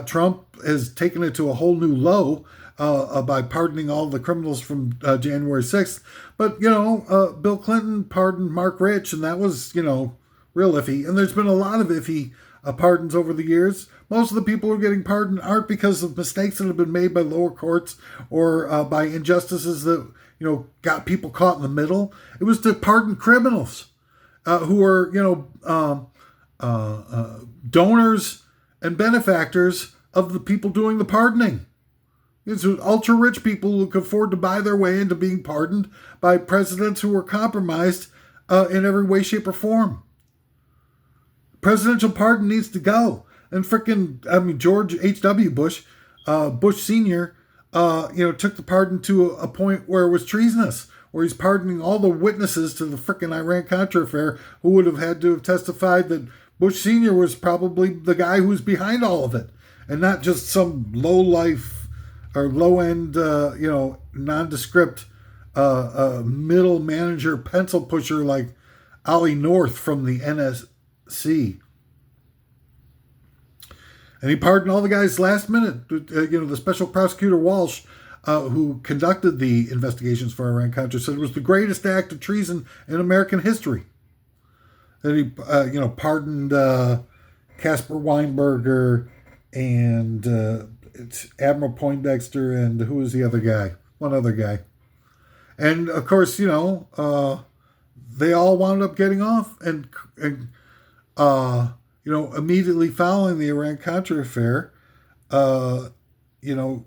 Trump has taken it to a whole new low by pardoning all the criminals from January 6th. But, Bill Clinton pardoned Mark Rich, and that was, real iffy. And there's been a lot of iffy pardons over the years. Most of the people who are getting pardoned aren't because of mistakes that have been made by lower courts or by injustices that, got people caught in the middle. It was to pardon criminals who are, donors and benefactors of the people doing the pardoning. It's ultra rich people who could afford to buy their way into being pardoned by presidents who were compromised in every way, shape, or form. Presidential pardon needs to go. And George H.W. Bush, Bush Sr., took the pardon to a point where it was treasonous, where he's pardoning all the witnesses to the frickin' Iran-Contra affair who would have had to have testified that Bush Sr. was probably the guy who's behind all of it, and not just some low-life or low-end, nondescript middle manager pencil pusher like Ollie North from the NSC. And he pardoned all the guys last minute. The special prosecutor Walsh, who conducted the investigations for Iran-Contra, said it was the greatest act of treason in American history. That he, pardoned Casper Weinberger and it's Admiral Poindexter and who was the other guy? One other guy. And of course, they all wound up getting off, and immediately following the Iran-Contra affair, uh, you know,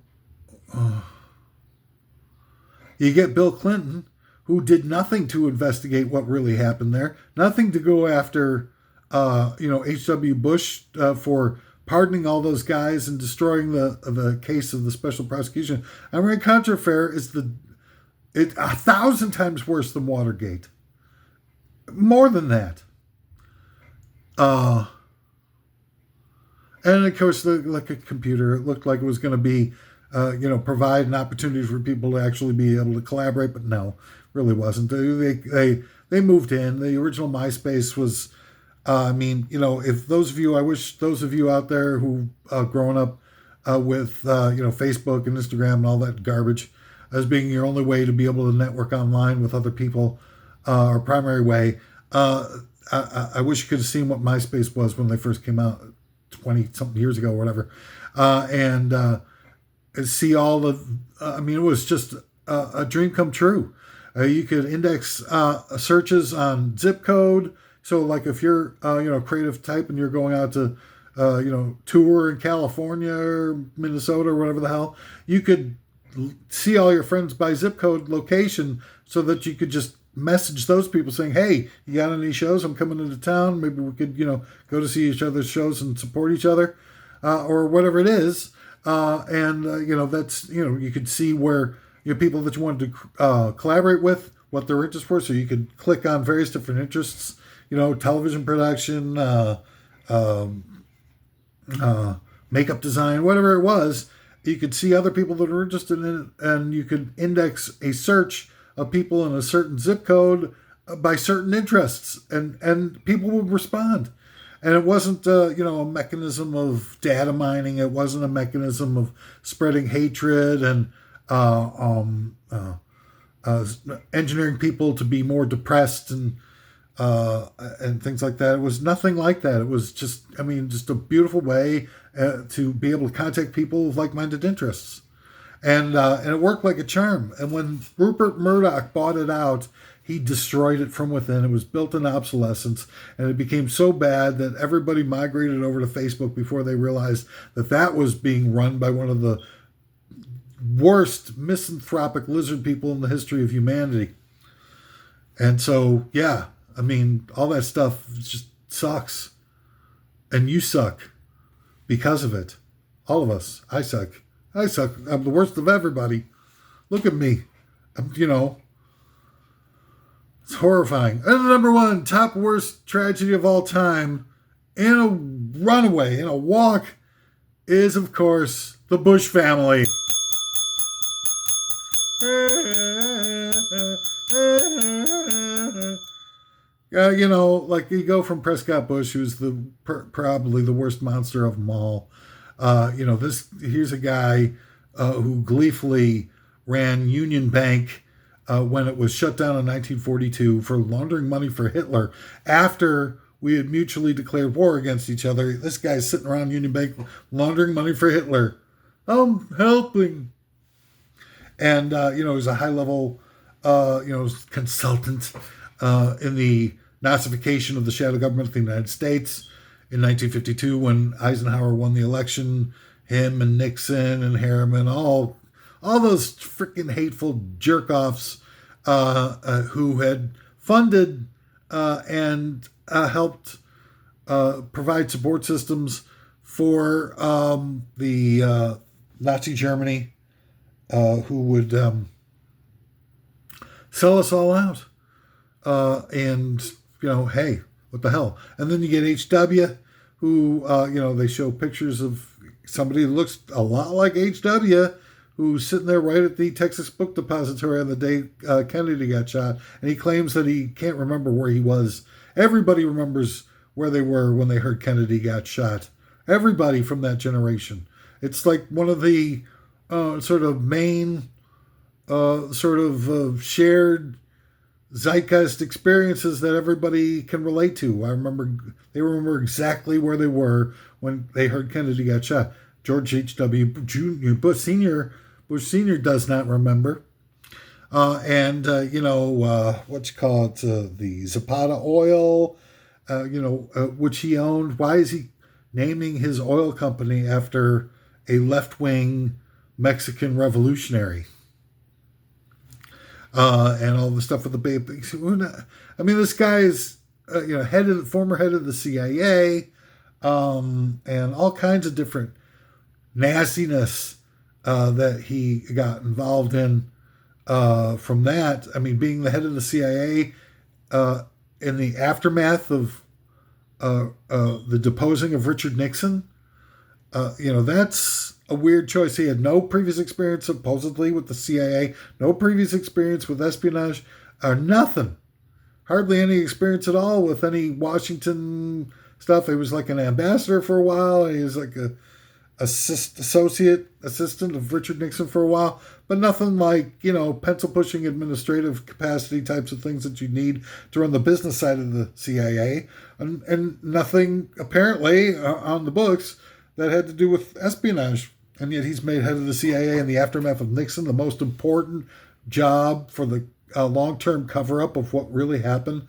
you get Bill Clinton, who did nothing to investigate what really happened there, nothing to go after, H.W. Bush for pardoning all those guys and destroying the case of the special prosecution. Iran-Contra affair is 1,000 times worse than Watergate. More than that. And of course, like a computer, it looked like it was going to be, provide an opportunity for people to actually be able to collaborate, but no, really wasn't. They moved in. The original MySpace was, if those of you, I wish those of you out there who grown up with Facebook and Instagram and all that garbage as being your only way to be able to network online with other people, or primary way. I wish you could have seen what MySpace was when they first came out 20 something years ago or whatever. And see all the, it was just a dream come true. You could index searches on zip code. So like if you're, creative type and you're going out to, tour in California or Minnesota or whatever the hell, you could see all your friends by zip code location so that you could just message those people saying, hey, you got any shows? I'm coming into town. Maybe we could, go to see each other's shows and support each other, or whatever it is. That's, you could see where people that you wanted to collaborate with, what their interests were. So you could click on various different interests, television production, makeup design, whatever it was. You could see other people that are interested in it, and you could index a search of people in a certain zip code by certain interests, and people would respond. And it wasn't, a mechanism of data mining. It wasn't a mechanism of spreading hatred and engineering people to be more depressed and things like that. It was nothing like that. It was just a beautiful way to be able to contact people with like-minded interests. And it worked like a charm. And when Rupert Murdoch bought it out, he destroyed it from within. It was built in obsolescence, and it became so bad that everybody migrated over to Facebook before they realized that was being run by one of the worst misanthropic lizard people in the history of humanity. And so, all that stuff just sucks. And you suck because of it. All of us. I suck. I'm the worst of everybody. Look at me. It's horrifying. And the number one top worst tragedy of all time in a runaway, in a walk, is, of course, the Bush family. Like you go from Prescott Bush, who's probably the worst monster of them all. Here's a guy who gleefully ran Union Bank when it was shut down in 1942 for laundering money for Hitler after we had mutually declared war against each other. This guy's sitting around Union Bank laundering money for Hitler. I'm helping. And, he's a high-level, consultant in the Nazification of the shadow government of the United States. In 1952, when Eisenhower won the election, him and Nixon and Harriman, all those freaking hateful jerk-offs who had funded and helped provide support systems for the Nazi Germany, who would sell us all out. Hey, what the hell? And then you get H.W., who, they show pictures of somebody who looks a lot like H.W., who's sitting there right at the Texas Book Depository on the day Kennedy got shot. And he claims that he can't remember where he was. Everybody remembers where they were when they heard Kennedy got shot. Everybody from that generation. It's like one of the sort of main shared zeitgeist experiences that everybody can relate to. They remember exactly where they were when they heard Kennedy got shot. George H.W. Jr. Bush Senior does not remember. What you call it, the Zapata oil, which he owned. Why is he naming his oil company after a left-wing Mexican revolutionary? And all the stuff with the baby. I mean, this guy is, former head of the CIA, and all kinds of different nastiness that he got involved in. From that, I mean, being the head of the CIA in the aftermath of the deposing of Richard Nixon, that's a weird choice. He had no previous experience, supposedly, with the CIA, no previous experience with espionage, or nothing. Hardly any experience at all with any Washington stuff. He was like an ambassador for a while. He was like a assistant of Richard Nixon for a while, but nothing like, pencil pushing administrative capacity types of things that you need to run the business side of the CIA, and nothing apparently on the books that had to do with espionage. And yet he's made head of the CIA in the aftermath of Nixon, the most important job for the long-term cover-up of what really happened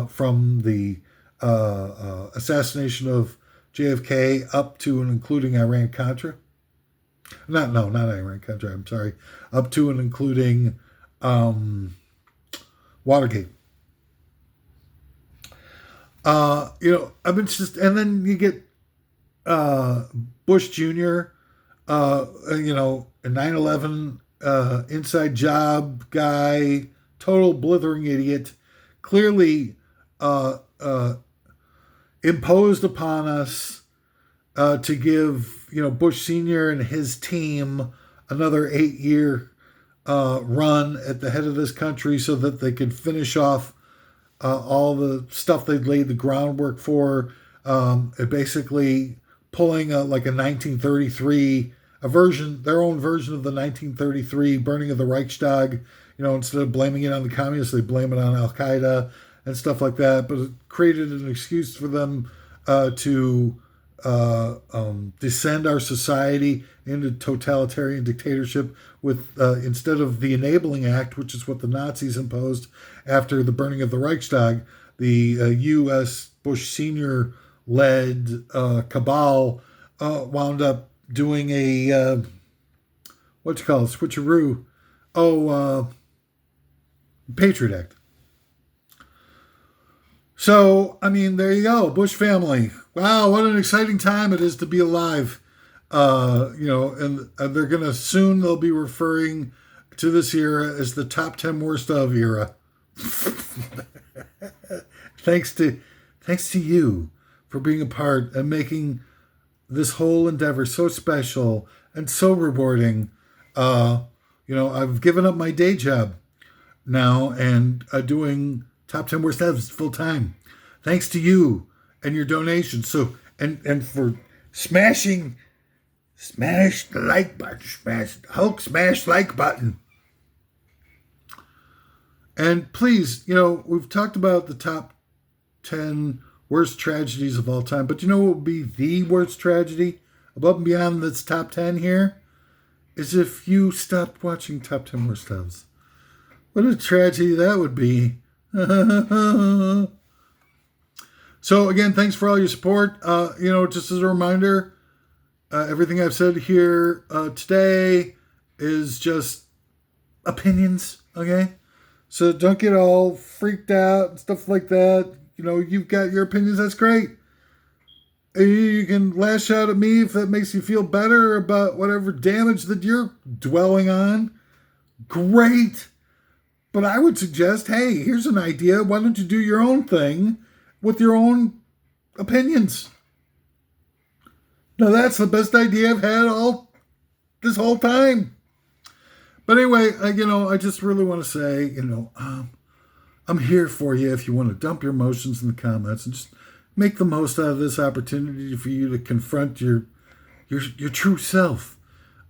from the assassination of JFK up to and including Iran-Contra. Not Iran-Contra, I'm sorry. Up to and including Watergate. I've been and then you get Bush Jr., a 9/11 inside job guy, total blithering idiot, clearly imposed upon us to give Bush Sr. and his team another 8-year run at the head of this country so that they could finish off all the stuff they'd laid the groundwork for. Basically pulling a 1933 their own version of the 1933 burning of the Reichstag. Instead of blaming it on the communists, they blame it on Al Qaeda and stuff like that. But it created an excuse for them to descend our society into totalitarian dictatorship with instead of the Enabling Act, which is what the Nazis imposed after the burning of the Reichstag, the U.S. Bush Sr. led cabal wound up doing a switcheroo. Patriot Act. So, I mean, there you go. Bush family. Wow, what an exciting time it is to be alive. And they're going to soon, they'll be referring to this era as the top 10 worst of era. Thanks to you for being a part and making this whole endeavor so special and so rewarding. I've given up my day job now and doing top 10 worst eves full time. Thanks to you and your donations. So and for smash the like button, smash like button. And please, we've talked about the top 10 worst tragedies of all time, but what would be the worst tragedy above and beyond this top 10 here? Is if you stopped watching top 10 worst eves. What a tragedy that would be. So again, thanks for all your support. Just as a reminder, everything I've said here today is just opinions, okay? So don't get all freaked out and stuff like that. You've got your opinions, that's great. You can lash out at me if that makes you feel better about whatever damage that you're dwelling on. Great. But I would suggest, hey, here's an idea. Why don't you do your own thing with your own opinions? Now, that's the best idea I've had this whole time. But anyway, I just really want to say, I'm here for you if you want to dump your emotions in the comments and just make the most out of this opportunity for you to confront your true self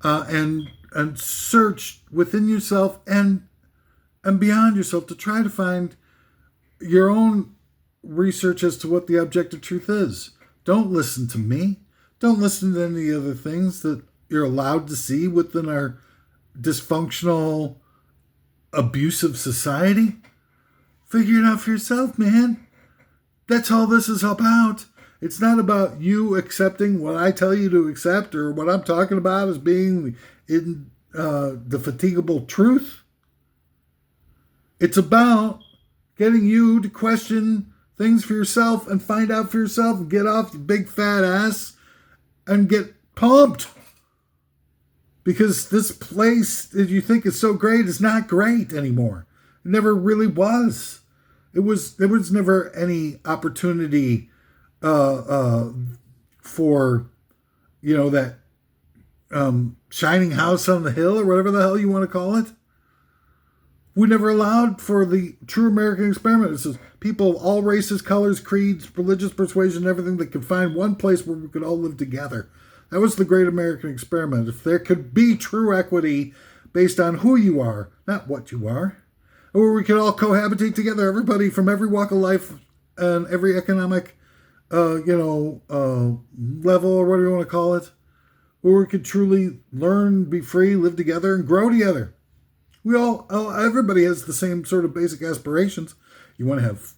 and search within yourself and beyond yourself to try to find your own research as to what the objective truth is. Don't listen to me. Don't listen to any other things that you're allowed to see within our dysfunctional, abusive society. Figure it out for yourself, man. That's all this is about. It's not about you accepting what I tell you to accept or what I'm talking about as being in the fatigable truth. It's about getting you to question things for yourself and find out for yourself and get off your big fat ass and get pumped. Because this place that you think is so great is not great anymore. It never really was. There was never any opportunity for, that shining house on the hill or whatever the hell you want to call it. We never allowed for the true American experiment. It says people of all races, colors, creeds, religious persuasion, everything that could find one place where we could all live together. That was the great American experiment. If there could be true equity based on who you are, not what you are, where we could all cohabitate together, everybody from every walk of life and every economic, level or whatever you want to call it, where we could truly learn, be free, live together, and grow together. Everybody has the same sort of basic aspirations. You want to have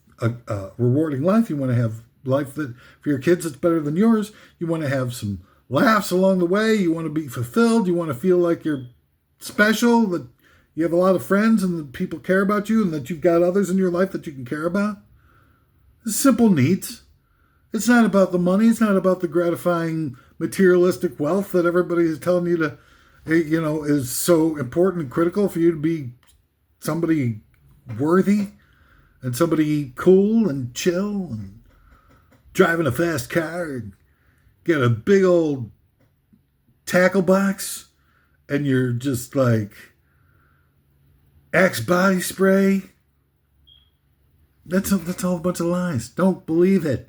a rewarding life. You want to have life that for your kids that's better than yours. You want to have some laughs along the way. You want to be fulfilled. You want to feel like you're special, that you have a lot of friends and that people care about you and that you've got others in your life that you can care about. It's simple needs. It's not about the money. It's not about the gratifying materialistic wealth that everybody is telling you to, is so important and critical for you to be somebody worthy and somebody cool and chill and driving a fast car and get a big old tackle box and you're just like Axe body spray. That's all a bunch of lies. Don't believe it.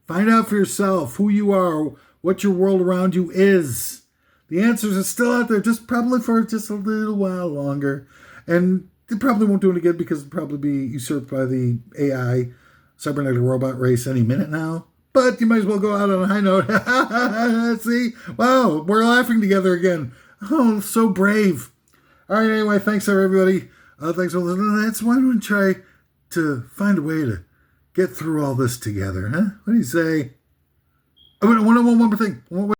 Find out for yourself who you are, what your world around you is. The answers are still out there, just probably for just a little while longer. And they probably won't do it again because it'll probably be usurped by the AI cybernetic robot race any minute now. But you might as well go out on a high note. See? Wow, we're laughing together again. Oh, so brave. All right, anyway, thanks everybody. Thanks for listening. That's why don't we try to find a way to get through all this together, huh? What do you say? One more thing.